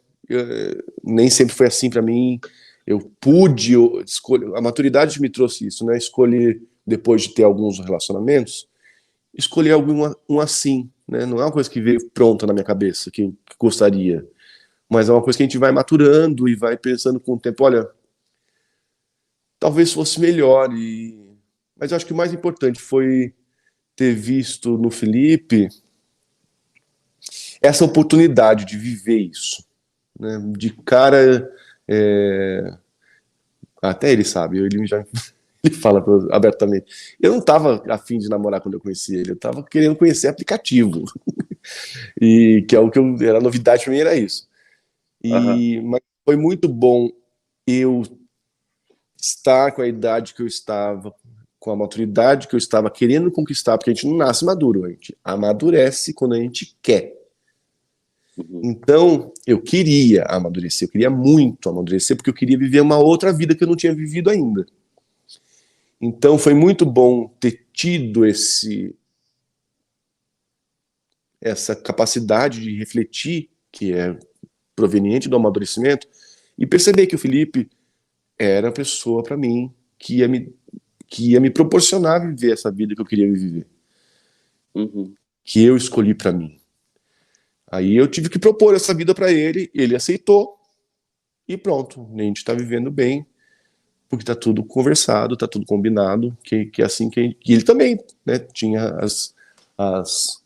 B: Nem sempre foi assim para mim. Eu pude escolher, a maturidade me trouxe isso, né? Escolher, depois de ter alguns relacionamentos, escolher um assim, né? Não é uma coisa que veio pronta na minha cabeça, que gostaria, mas é uma coisa que a gente vai maturando e vai pensando com o tempo, olha, talvez fosse melhor. Mas eu acho que o mais importante foi ter visto no Felipe essa oportunidade de viver isso, né? De cara, até ele sabe, Ele fala abertamente. Eu não estava afim de namorar quando eu conheci ele, eu estava querendo conhecer aplicativo. E que é o que era novidade para mim, era isso.
A: Aham.
B: Mas foi muito bom eu estar com a idade que eu estava, com a maturidade que eu estava querendo conquistar, porque a gente não nasce maduro, a gente amadurece quando a gente quer.
A: Uhum.
B: Então, eu queria amadurecer, eu queria muito amadurecer, porque eu queria viver uma outra vida que eu não tinha vivido ainda. Então, foi muito bom ter tido essa capacidade de refletir, que é proveniente do amadurecimento, e perceber que o Felipe era a pessoa para mim que ia me proporcionar viver essa vida que eu queria viver,
A: Uhum.
B: que eu escolhi para mim. Aí eu tive que propor essa vida para ele, ele aceitou e pronto, a gente está vivendo bem, porque está tudo conversado, está tudo combinado, que é assim que ele também, né, tinha as, os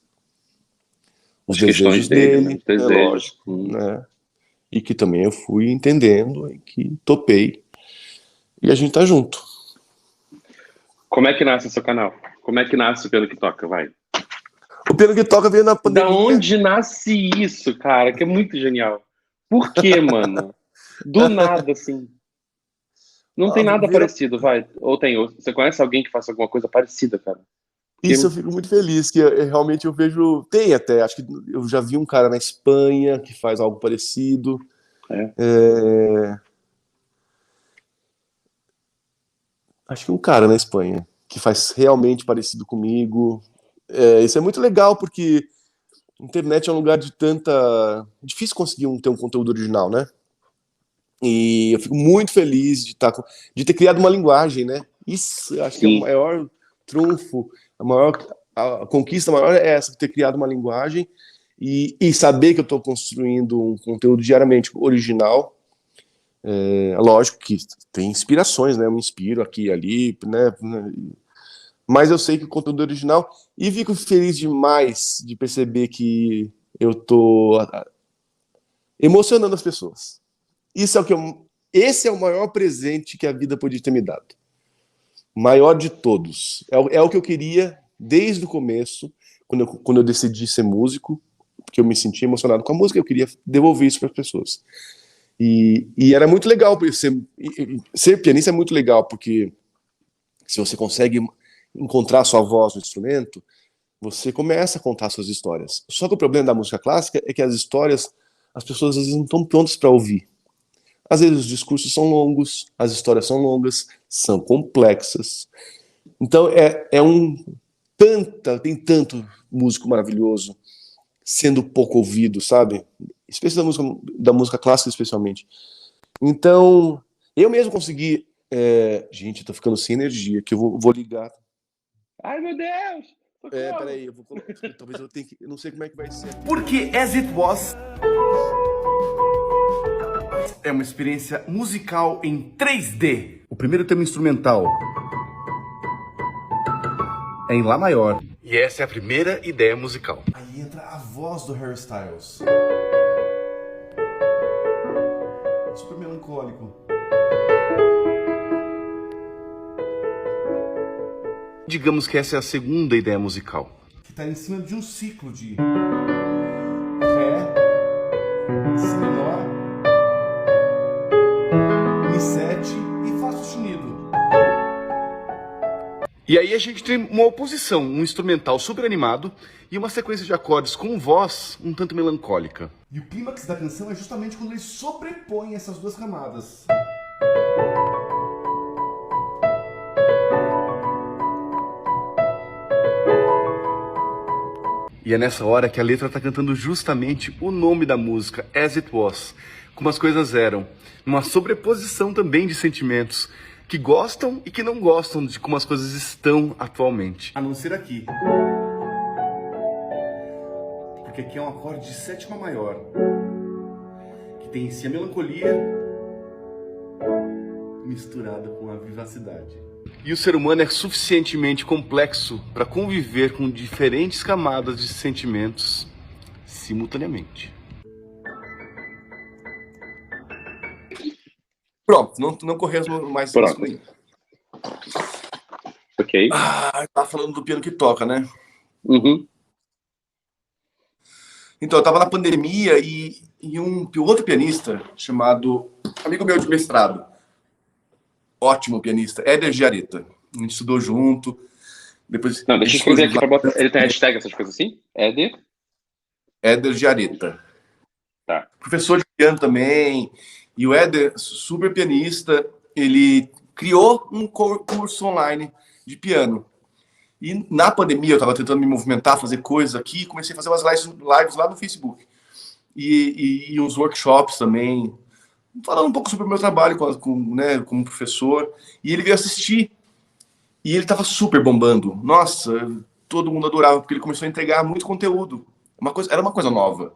A: As questões
B: desejos
A: dele, né?
B: dele,
A: Os
B: é
A: desejos.
B: lógico, né, e que também eu fui entendendo e que topei e a gente tá junto.
A: Como é que nasce o seu canal? Como é que nasce o Pelo que Toca? Vai.
B: O piano que toca veio na
A: Da
B: pandemia.
A: onde nasce isso, cara? Que é muito genial. Por quê, mano? Do nada, assim. Não tem nada
B: Veio
A: parecido, vai. Ou tem. Você conhece alguém que faça alguma coisa parecida, cara? Porque,
B: Isso eu fico muito feliz, que realmente eu vejo. Tem até, acho que eu já vi um cara na Espanha que faz algo parecido.
A: é.
B: É, acho que um cara na Espanha que faz realmente parecido comigo. Isso é muito legal, porque a internet é um lugar de tanta. Difícil conseguir ter um conteúdo original, né? E eu fico muito feliz de ter criado uma linguagem, né? Isso eu acho que é o
A: Sim.
B: maior trunfo, a conquista maior é essa, ter criado uma linguagem e saber que eu estou construindo um conteúdo diariamente original. Lógico que tem inspirações, né? Eu me inspiro aqui e ali, né? Mas eu sei que o conteúdo é original e fico feliz demais de perceber que eu estou emocionando as pessoas. Isso é o que esse é o maior presente que a vida podia ter me dado. Maior de todos. É o que eu queria desde o começo, quando eu decidi ser músico, porque eu me sentia emocionado com a música, eu queria devolver isso para as pessoas. E era muito legal, ser pianista é muito legal, porque se você consegue encontrar sua voz no instrumento, você começa a contar suas histórias. Só que o problema da música clássica é que as histórias, as pessoas às vezes não estão prontas para ouvir. Às vezes os discursos são longos, as histórias são longas, são complexas. Então tem tanto músico maravilhoso sendo pouco ouvido, sabe? Especialmente da música clássica, especialmente. Então, eu mesmo consegui. Gente, eu tô ficando sem energia, que eu vou ligar.
A: Ai, meu Deus! Socorro!
B: Peraí, talvez eu tenha que. Eu não sei como é que vai ser.
C: Porque As It Was é uma experiência musical em 3D. O primeiro tema instrumental é em Lá maior. E essa é a primeira ideia musical.
B: Aí entra a voz do Harry Styles. Super melancólico.
C: Digamos que essa é a segunda ideia musical.
B: Que está em cima de um ciclo de Ré, Si menor, Mi7 e Fá sustenido.
C: E aí a gente tem uma oposição, um instrumental super animado e uma sequência de acordes com voz um tanto melancólica.
B: E o clímax da canção é justamente quando ele sobrepõe essas duas camadas.
C: E é nessa hora que a letra está cantando justamente o nome da música, As It Was, como as coisas eram. Uma sobreposição também de sentimentos que gostam e que não gostam de como as coisas estão atualmente.
B: A não ser aqui. Porque aqui é um acorde de sétima maior, que tem em si a melancolia misturada com a vivacidade.
C: E o ser humano é suficientemente complexo para conviver com diferentes camadas de sentimentos simultaneamente.
B: Pronto, não corremos mais risco
A: Pronto.
B: nenhum.
A: Ok.
B: Tava falando do piano que toca, né?
A: Uhum.
B: Então, eu tava na pandemia e um outro pianista chamado, amigo meu de mestrado, ótimo pianista, Éder Giaretta. A gente estudou junto, depois
A: Não,
B: a
A: deixa
B: gente
A: eu
B: estudou
A: escrever
B: junto
A: aqui
B: lá.
A: pra botar. Ele tem hashtag, essas coisas assim? Éder?
B: Éder Giaretta.
A: Tá.
B: Professor de piano também. E o Éder, super pianista, ele criou um curso online de piano. E na pandemia eu estava tentando me movimentar, fazer coisas aqui, comecei a fazer umas lives lá no Facebook. E uns workshops também, falando um pouco sobre o meu trabalho né, como professor. E ele veio assistir. E ele estava super bombando. Nossa, todo mundo adorava, porque ele começou a entregar muito conteúdo. Era uma coisa nova.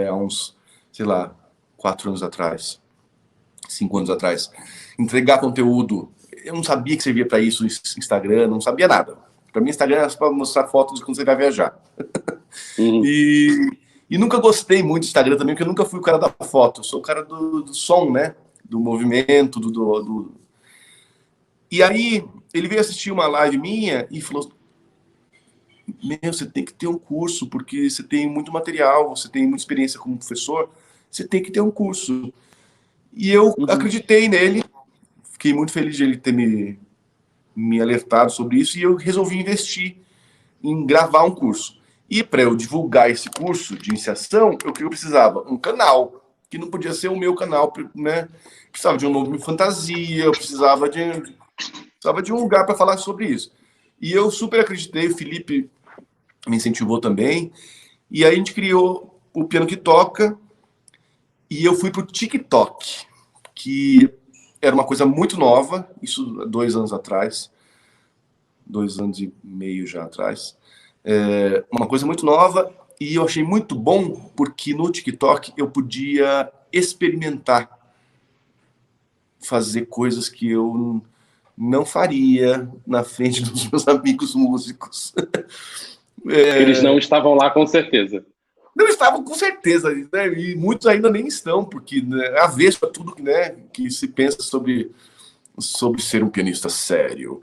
B: Há uns, sei lá, 4 anos atrás, 5 anos atrás. Entregar conteúdo. Eu não sabia que servia para isso, Instagram, não sabia nada. Para mim, Instagram era só para mostrar fotos de quando você vai viajar.
A: Uhum.
B: E nunca gostei muito do Instagram também, porque eu nunca fui o cara da foto. Eu sou o cara do som, né? Do movimento, E aí, ele veio assistir uma live minha e falou: Meu, você tem que ter um curso, porque você tem muito material, você tem muita experiência como professor, você tem que ter um curso. E eu acreditei nele, fiquei muito feliz de ele ter me alertado sobre isso, e eu resolvi investir em gravar um curso. E para eu divulgar esse curso de iniciação, eu precisava um canal, que não podia ser o meu canal, né? Precisava de um nome de fantasia, eu precisava de um lugar para falar sobre isso. E eu super acreditei, o Felipe me incentivou também, e aí a gente criou o Piano que Toca, e eu fui pro TikTok, que era uma coisa muito nova, isso há 2 anos atrás, 2 anos e meio já atrás, uma coisa muito nova, e eu achei muito bom, porque no TikTok eu podia experimentar, fazer coisas que eu não faria na frente dos meus amigos músicos.
A: Eles não estavam lá com certeza.
B: Não estavam com certeza, né? E muitos ainda nem estão, porque né, é avesso a tudo, né, que se pensa sobre ser um pianista sério.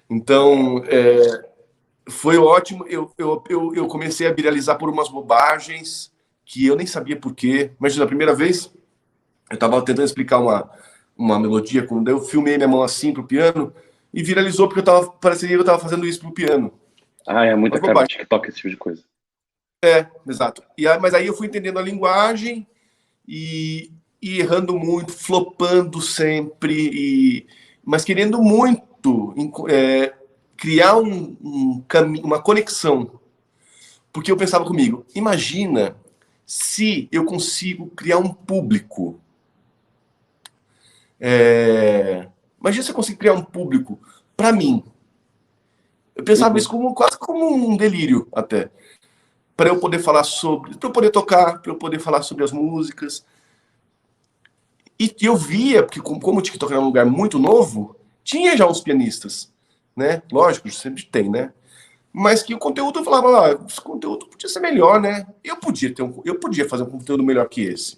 B: Então, foi ótimo. Eu comecei a viralizar por umas bobagens que eu nem sabia por quê. Imagina, a primeira vez, eu estava tentando explicar uma melodia, quando eu filmei minha mão assim pro piano, e viralizou porque parecia que eu estava fazendo isso pro piano.
A: É muita
B: Mas
A: cara
B: bobagem.
A: de TikTok, esse tipo de coisa.
B: Exato. Mas aí eu fui entendendo a linguagem e errando muito, flopando sempre, mas querendo muito criar uma conexão. Porque eu pensava comigo, imagina se eu consigo criar um público. Imagina se eu consigo criar um público para mim. Eu pensava isso quase como um delírio até. Para eu poder falar para eu poder tocar, para eu poder falar sobre as músicas. E eu via, porque como o TikTok era um lugar muito novo, tinha já uns pianistas, né? Lógico, sempre tem, né? Mas que o conteúdo, eu falava, esse conteúdo podia ser melhor, né? Eu podia fazer um conteúdo melhor que esse.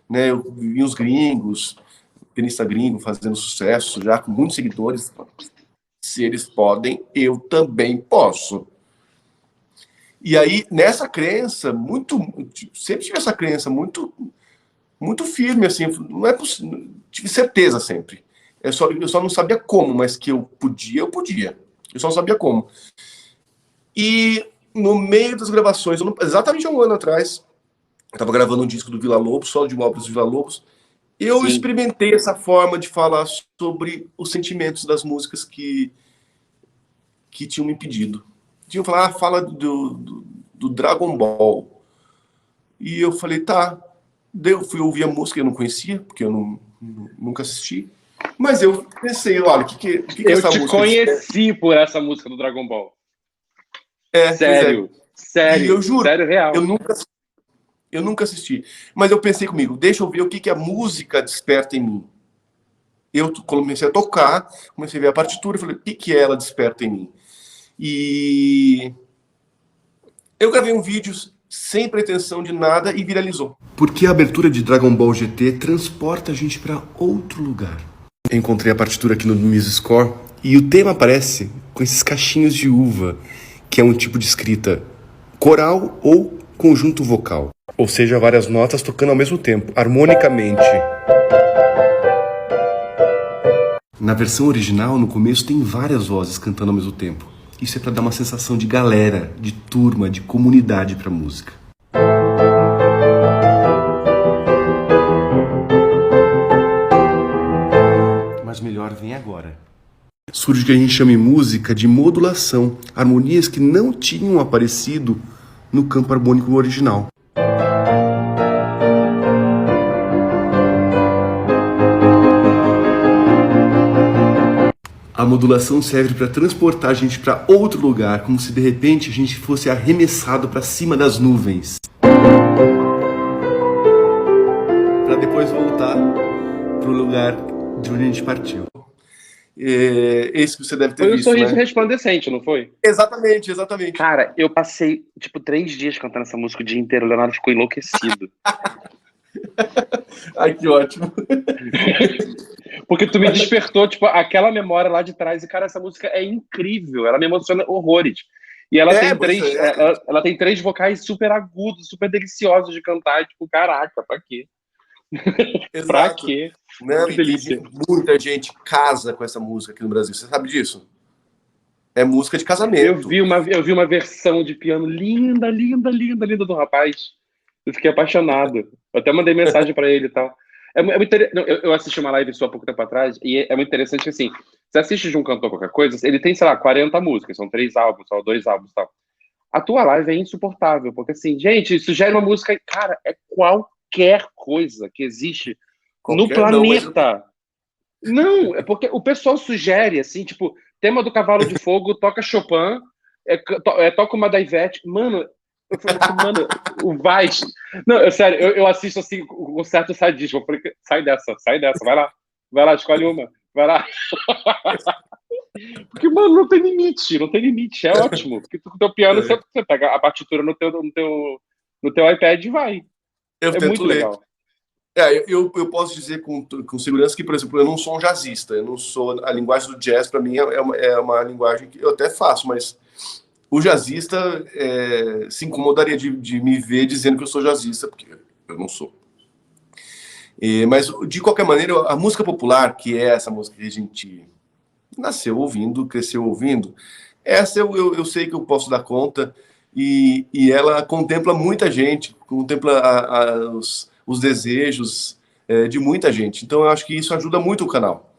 B: Né? Eu vi uns gringos, pianista gringo fazendo sucesso, já com muitos seguidores. Se eles podem, eu também posso. E aí, nessa crença, sempre tive essa crença muito firme, assim, não é possível, tive certeza sempre. Eu só não sabia como, mas que eu podia. Eu só não sabia como. E no meio das gravações, exatamente 1 ano atrás, eu estava gravando um disco do Villa-Lobos, solo de obras do Villa-Lobos, eu experimentei essa forma de falar sobre os sentimentos das músicas que tinham me pedido. Tinham falado, fala do Dragon Ball. E eu falei, tá. Eu fui ouvir a música, eu não conhecia, porque eu nunca assisti. Mas eu pensei, olha, o que essa música...
A: Eu te conheci por essa música do Dragon Ball.
B: Sério.
A: Sério.
B: E eu juro,
A: sério, real.
B: Eu nunca assisti. Mas eu pensei comigo, deixa eu ver o que a música desperta em mim. Eu comecei a tocar, comecei a ver a partitura, falei, o que ela desperta em mim? E eu gravei um vídeo sem pretensão de nada e viralizou. Porque a abertura de Dragon Ball GT transporta a gente para outro lugar. Eu encontrei a partitura aqui no MuseScore E o tema aparece com esses cachinhos de uva, que é um tipo de escrita coral ou conjunto vocal. Ou seja, várias notas tocando ao mesmo tempo, harmonicamente. Na versão original, no começo, tem várias vozes cantando ao mesmo tempo. Isso é para dar uma sensação de galera, de turma, de comunidade para a música. Mas melhor vem agora. Surge o que a gente chama em música de modulação, harmonias que não tinham aparecido no campo harmônico original. A modulação serve para transportar a gente para outro lugar, como se de repente a gente fosse arremessado para cima das nuvens. Para depois voltar para o lugar de onde a gente partiu. Esse que você deve ter visto,
A: Foi o Sorriso
B: né?
A: Resplandecente, não foi?
B: Exatamente, exatamente.
A: Cara, eu passei, 3 dias cantando essa música o dia inteiro. O Leonardo ficou enlouquecido.
B: Ai, que ótimo.
A: Porque tu me despertou, aquela memória lá de trás. E, cara, essa música é incrível. Ela me emociona horrores. E ela ela tem 3 vocais super agudos, super deliciosos de cantar. E, caraca, pra quê?
B: Exato.
A: Pra quê?
B: Não, que delícia. Muita gente casa com essa música aqui no Brasil. Você sabe disso? É música de casamento.
A: Eu vi uma versão de piano linda, linda, linda, linda do rapaz. Eu fiquei apaixonado. Eu até mandei mensagem pra ele e tal. Eu assisti uma live sua há pouco tempo atrás e é muito interessante que, assim, você assiste de um cantor qualquer coisa, ele tem, sei lá, 40 músicas, são 3 álbuns, só 2 álbuns e tal. A tua live é insuportável, porque, assim, gente, sugere uma música, cara, é qualquer coisa que existe no planeta. Não, é porque o pessoal sugere, assim, tema do Cavalo de Fogo, toca Chopin, toca uma da Ivete. Mano, eu falei assim, mano, o Vaz. Não, sério, eu assisto assim com certo sadismo. Eu falei, sai dessa, vai lá, escolhe uma, vai lá. Porque, mano, não tem limite, é ótimo. Porque com o teu piano você pega a partitura no teu iPad e vai.
B: É muito legal. Eu posso dizer com segurança que, por exemplo, eu não sou um jazzista. Eu não sou. A linguagem do jazz, para mim, é uma linguagem que eu até faço, mas o jazzista se incomodaria de me ver dizendo que eu sou jazzista, porque eu não sou. Mas, de qualquer maneira, a música popular, que é essa música que a gente nasceu ouvindo, cresceu ouvindo, essa eu sei que eu posso dar conta, e ela contempla muita gente, contempla os desejos de muita gente. Então, eu acho que isso ajuda muito o canal,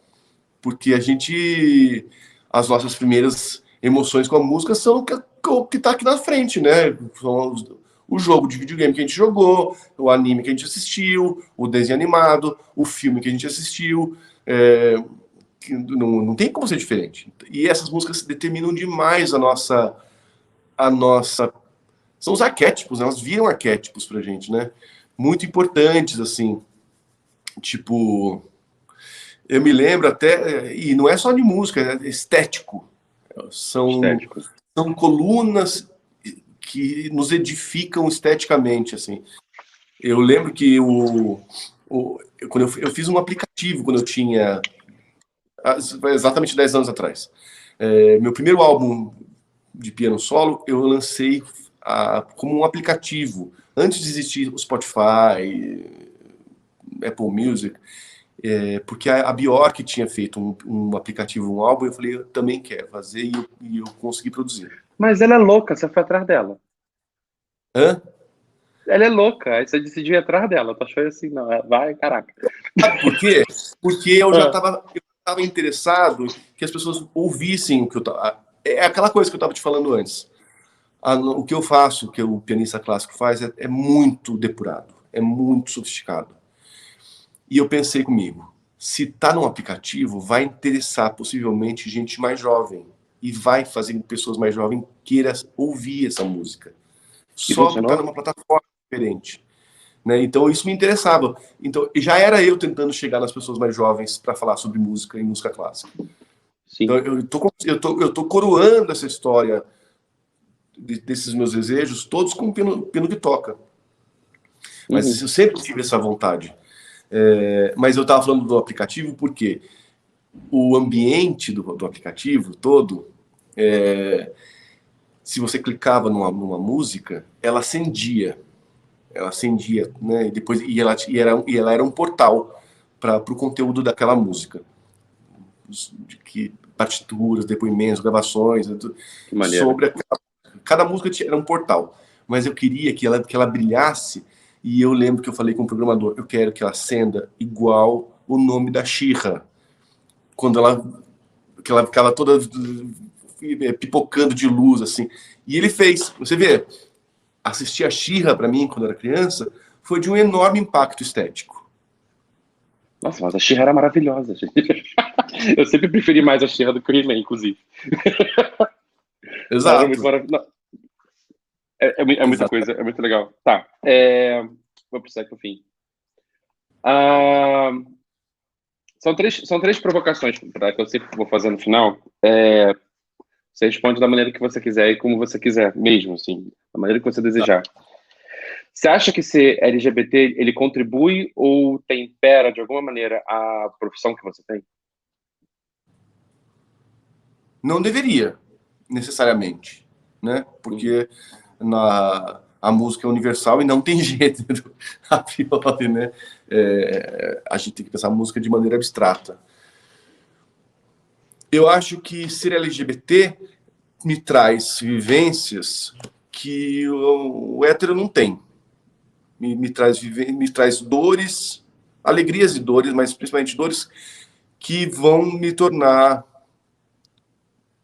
B: porque as nossas primeiras emoções com a música são o que está aqui na frente, né? São o jogo de videogame que a gente jogou, o anime que a gente assistiu, o desenho animado, o filme que a gente assistiu. Não tem como ser diferente. E essas músicas determinam demais a nossa... São os arquétipos, né? Elas viram arquétipos pra gente, né? Muito importantes, assim. Tipo... Eu me lembro até... E não é só de música, é estético. São colunas que nos edificam esteticamente, assim. Eu lembro que quando eu fiz um aplicativo quando eu tinha exatamente 10 anos atrás. Meu primeiro álbum de piano solo eu lancei como um aplicativo. Antes de existir o Spotify, Apple Music, porque a Bjork tinha feito um aplicativo, um álbum, eu falei, eu também quero fazer, e eu consegui produzir.
A: Mas ela é louca, você foi atrás dela.
B: Hã?
A: Ela é louca, aí você decidiu ir atrás dela. Tu achou assim, não, vai, caraca.
B: Sabe por quê? Porque eu já estava interessado que as pessoas ouvissem o que eu tava... É aquela coisa que eu estava te falando antes. O que eu faço, o que o pianista clássico faz, é muito depurado, é muito sofisticado. E eu pensei comigo, se está num aplicativo, vai interessar possivelmente gente mais jovem. E vai fazer com que pessoas mais jovens queiram ouvir essa música. Só que está numa plataforma diferente. Né? Então isso me interessava. Então já era eu tentando chegar nas pessoas mais jovens para falar sobre música e música clássica. Sim. Então eu tô coroando essa história desses meus desejos, todos com o piano que toca. Mas eu sempre tive essa vontade. Mas eu estava falando do aplicativo porque o ambiente do aplicativo todo, se você clicava numa música, ela acendia. Ela acendia, né? E ela era um portal para o conteúdo daquela música. Partituras, depoimentos, gravações,
A: Que maneiro.
B: sobre cada música era um portal. Mas eu queria que ela brilhasse, e eu lembro que eu falei com o programador, eu quero que ela acenda igual o nome da She-Ra. Quando ela ficava toda pipocando de luz, assim. E ele fez. Você vê, assistir a She-Ra para mim, quando eu era criança, foi de um enorme impacto estético.
A: Nossa, mas a She-Ra era maravilhosa, gente. Eu sempre preferi mais a She-Ra do que o He-Man, inclusive.
B: Exato.
A: Era muito maravilhoso. É muita coisa, é muito legal. Tá, vou precisar ir pro fim. São três provocações que eu sempre vou fazer no final. Você responde da maneira que você quiser e como você quiser, mesmo, assim, da maneira que você desejar. Você acha que ser LGBT, ele contribui ou tempera, de alguma maneira, a profissão que você tem?
B: Não deveria, necessariamente, né? Porque a música é universal e não tem gênero, a priori, né? A gente tem que pensar a música de maneira abstrata. Eu acho que ser LGBT me traz vivências que o hétero não tem. Me traz dores, alegrias e dores, mas principalmente dores que vão me tornar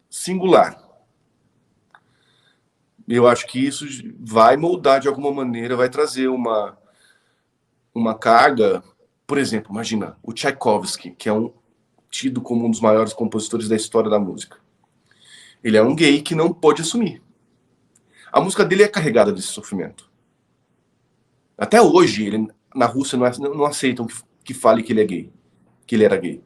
B: singular. Eu acho que isso vai moldar de alguma maneira, vai trazer uma carga. Por exemplo, imagina o Tchaikovsky, que é tido como um dos maiores compositores da história da música. Ele é um gay que não pôde assumir. A música dele é carregada desse sofrimento. Até hoje, na Rússia não aceitam que fale que ele é gay, que ele era gay.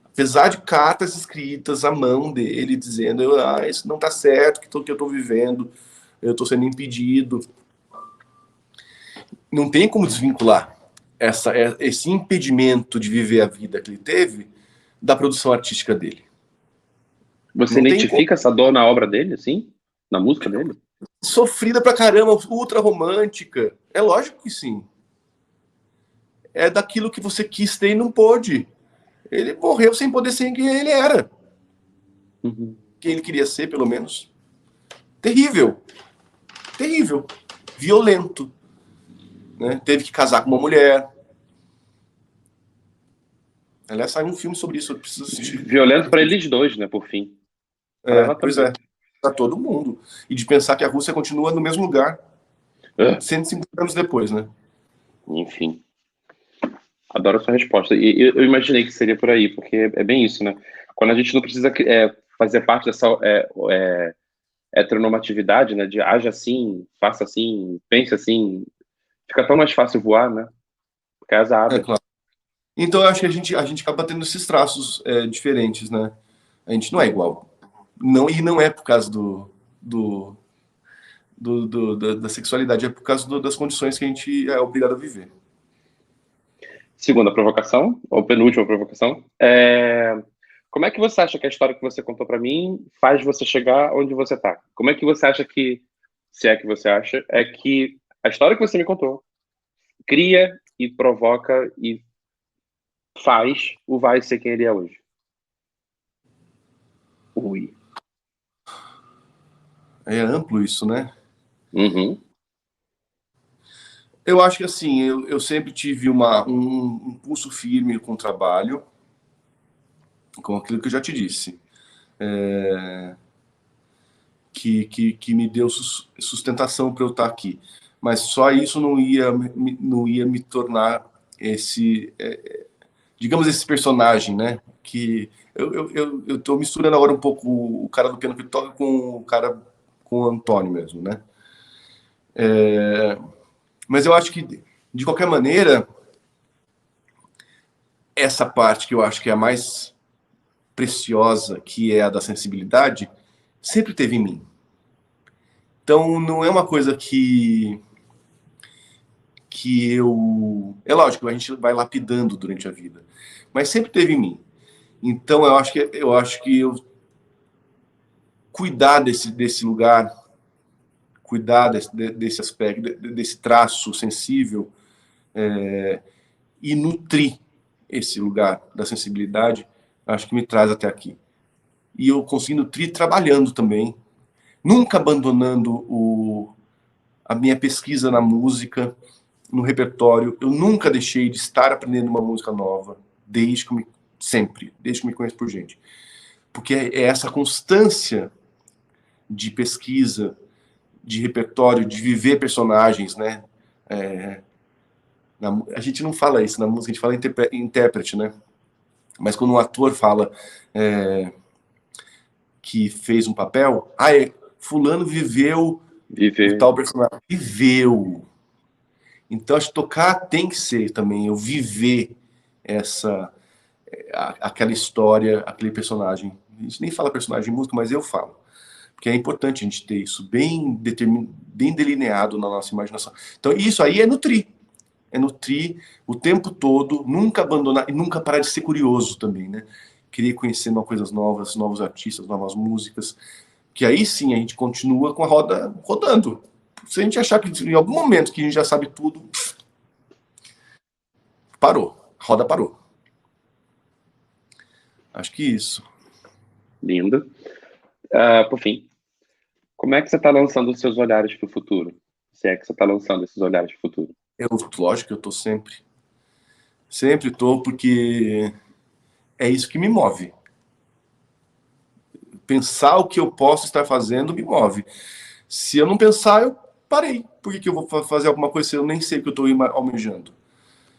B: Apesar de cartas escritas à mão dele, dizendo, isso não tá certo, que eu tô vivendo, eu tô sendo impedido. Não tem como desvincular esse impedimento de viver a vida que ele teve da produção artística dele.
A: Você
B: Não
A: identifica essa dor na obra dele, assim? Na música dele?
B: Sofrida pra caramba, ultra romântica. É lógico que sim. É daquilo que você quis ter e não pôde. Ele morreu sem poder ser quem ele era.
A: Uhum.
B: Quem ele queria ser, pelo menos. Terrível. Terrível. Violento. Né? Teve que casar com uma mulher. Aliás, saiu um filme sobre isso, eu preciso assistir.
A: Violento para eles dois, né, por fim.
B: Pois é. Para todo mundo. E de pensar que a Rússia continua no mesmo lugar. 150 anos depois, né?
A: Enfim. Adoro a sua resposta. E eu imaginei que seria por aí, porque é bem isso, né? Quando a gente não precisa fazer parte dessa heteronormatividade, né? De haja assim, faça assim, pense assim, fica tão mais fácil voar, né? Porque as abre.
B: É claro. Então eu acho que a gente acaba tendo esses traços diferentes, né? A gente não é igual. E não é por causa da sexualidade, é por causa das condições que a gente é obrigado a viver.
A: Segunda provocação, ou penúltima provocação. Como é que você acha que a história que você contou para mim faz você chegar onde você tá? Como é que você acha que, se é que você acha, é que a história que você me contou cria e provoca e faz o Vai ser quem ele é hoje? Ui.
B: É amplo isso, né?
A: Uhum.
B: Eu acho que assim, eu sempre tive um pulso firme com o trabalho, com aquilo que eu já te disse. Que me deu sustentação para eu estar aqui. Mas só isso não ia me tornar digamos, esse personagem, né? Que eu tô misturando agora um pouco o cara do piano que toca com o cara, com o Antônio mesmo, né? Mas eu acho que, de qualquer maneira, essa parte que eu acho que é a mais preciosa, que é a da sensibilidade, sempre teve em mim. Então, não é uma coisa que eu... É lógico, a gente vai lapidando durante a vida. Mas sempre teve em mim. Então, eu cuidar desse lugar, cuidar desse aspecto, desse traço sensível, e nutrir esse lugar da sensibilidade, acho que me traz até aqui. E eu consigo nutrir trabalhando também, nunca abandonando a minha pesquisa na música, no repertório. Eu nunca deixei de estar aprendendo uma música nova, desde que me conheço por gente. Porque é essa constância de pesquisa, de repertório, de viver personagens, né? A gente não fala isso na música, a gente fala intérprete, né? Mas quando um ator fala que fez um papel, fulano viveu o tal personagem. Viveu. Então, acho que tocar tem que ser também eu viver aquela história, aquele personagem. A gente nem fala personagem em música, mas eu falo. Porque é importante a gente ter isso bem delineado na nossa imaginação. Então, isso aí é nutrir. É nutrir o tempo todo, nunca abandonar e nunca parar de ser curioso também, né? Querer conhecer coisas novas, novos artistas, novas músicas. Que aí sim a gente continua com a roda rodando. Se a gente achar que em algum momento que a gente já sabe tudo, parou. A roda parou. Acho que isso.
A: Lindo. Por fim, como é que você está lançando os seus olhares para o futuro? Se é que você está lançando esses olhares para o futuro?
B: Lógico que eu estou sempre. Sempre estou, porque é isso que me move. Pensar o que eu posso estar fazendo me move. Se eu não pensar, eu parei. Por que eu vou fazer alguma coisa se eu nem sei o que eu estou almejando?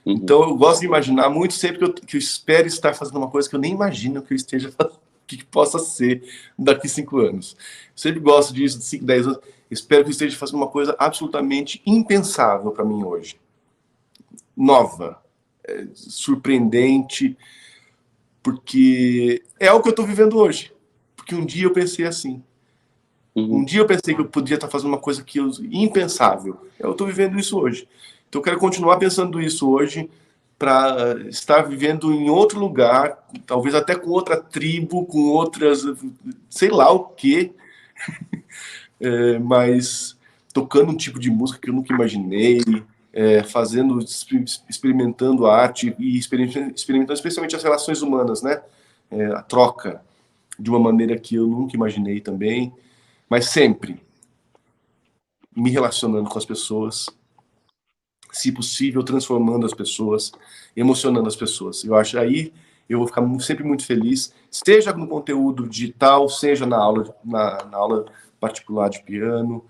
B: Uhum. Então, eu gosto de imaginar muito sempre que eu espero estar fazendo uma coisa que eu nem imagino que eu esteja fazendo, que possa ser daqui 5 anos. Eu sempre gosto disso, de 5, 10 anos. Espero que eu esteja fazendo uma coisa absolutamente impensável para mim hoje. Nova, surpreendente, porque é o que eu estou vivendo hoje. Porque um dia eu pensei assim. Uhum. Um dia eu pensei que eu podia estar fazendo uma coisa impensável. Eu estou vivendo isso hoje. Então eu quero continuar pensando isso hoje para estar vivendo em outro lugar, talvez até com outra tribo, com outras, sei lá o quê, mas tocando um tipo de música que eu nunca imaginei, experimentando a arte e experimentando especialmente as relações humanas, né? A troca de uma maneira que eu nunca imaginei também, mas sempre me relacionando com as pessoas, se possível, transformando as pessoas, emocionando as pessoas. Eu acho aí eu vou ficar sempre muito feliz, seja no conteúdo digital, seja na aula particular de piano,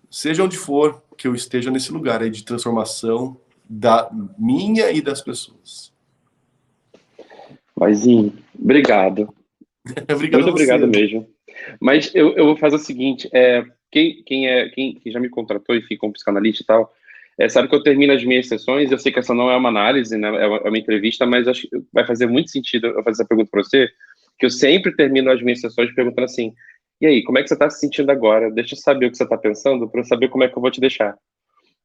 B: seja onde for que eu esteja nesse lugar aí de transformação da minha e das pessoas.
A: Vaizinho, obrigado.
B: Muito
A: obrigado mesmo. Mas eu vou fazer o seguinte, quem já me contratou e fica como psicanalista e tal, sabe que eu termino as minhas sessões, eu sei que essa não é uma análise, né, é uma entrevista, mas acho que vai fazer muito sentido eu fazer essa pergunta para você, que eu sempre termino as minhas sessões perguntando assim, e aí, como é que você está se sentindo agora? Deixa eu saber o que você está pensando, para eu saber como é que eu vou te deixar.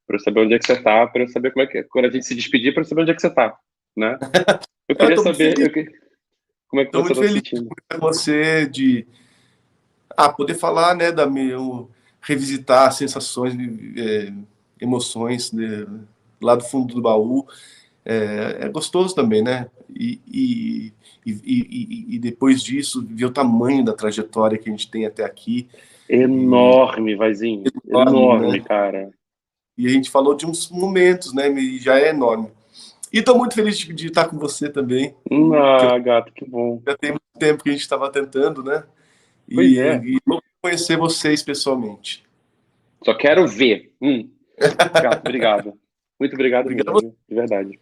A: Para eu saber onde é que você está, para eu saber como é que, quando a gente se despedir, para eu saber onde é que você está, né? Eu queria saber como é que você está se sentindo.
B: Você de poder falar, né, revisitar sensações, emoções, né, lá do fundo do baú, é gostoso também, né? E depois disso, ver o tamanho da trajetória que a gente tem até aqui.
A: Enorme, Vaizinho. Enorme, né? Cara.
B: E a gente falou de uns momentos, né? E já é enorme. E estou muito feliz de estar com você também.
A: Gato, que bom.
B: Já tem muito tempo que a gente estava tentando, né?
A: E
B: vou conhecer vocês pessoalmente.
A: Só quero ver. Gato, obrigado. Muito obrigado mesmo, de verdade.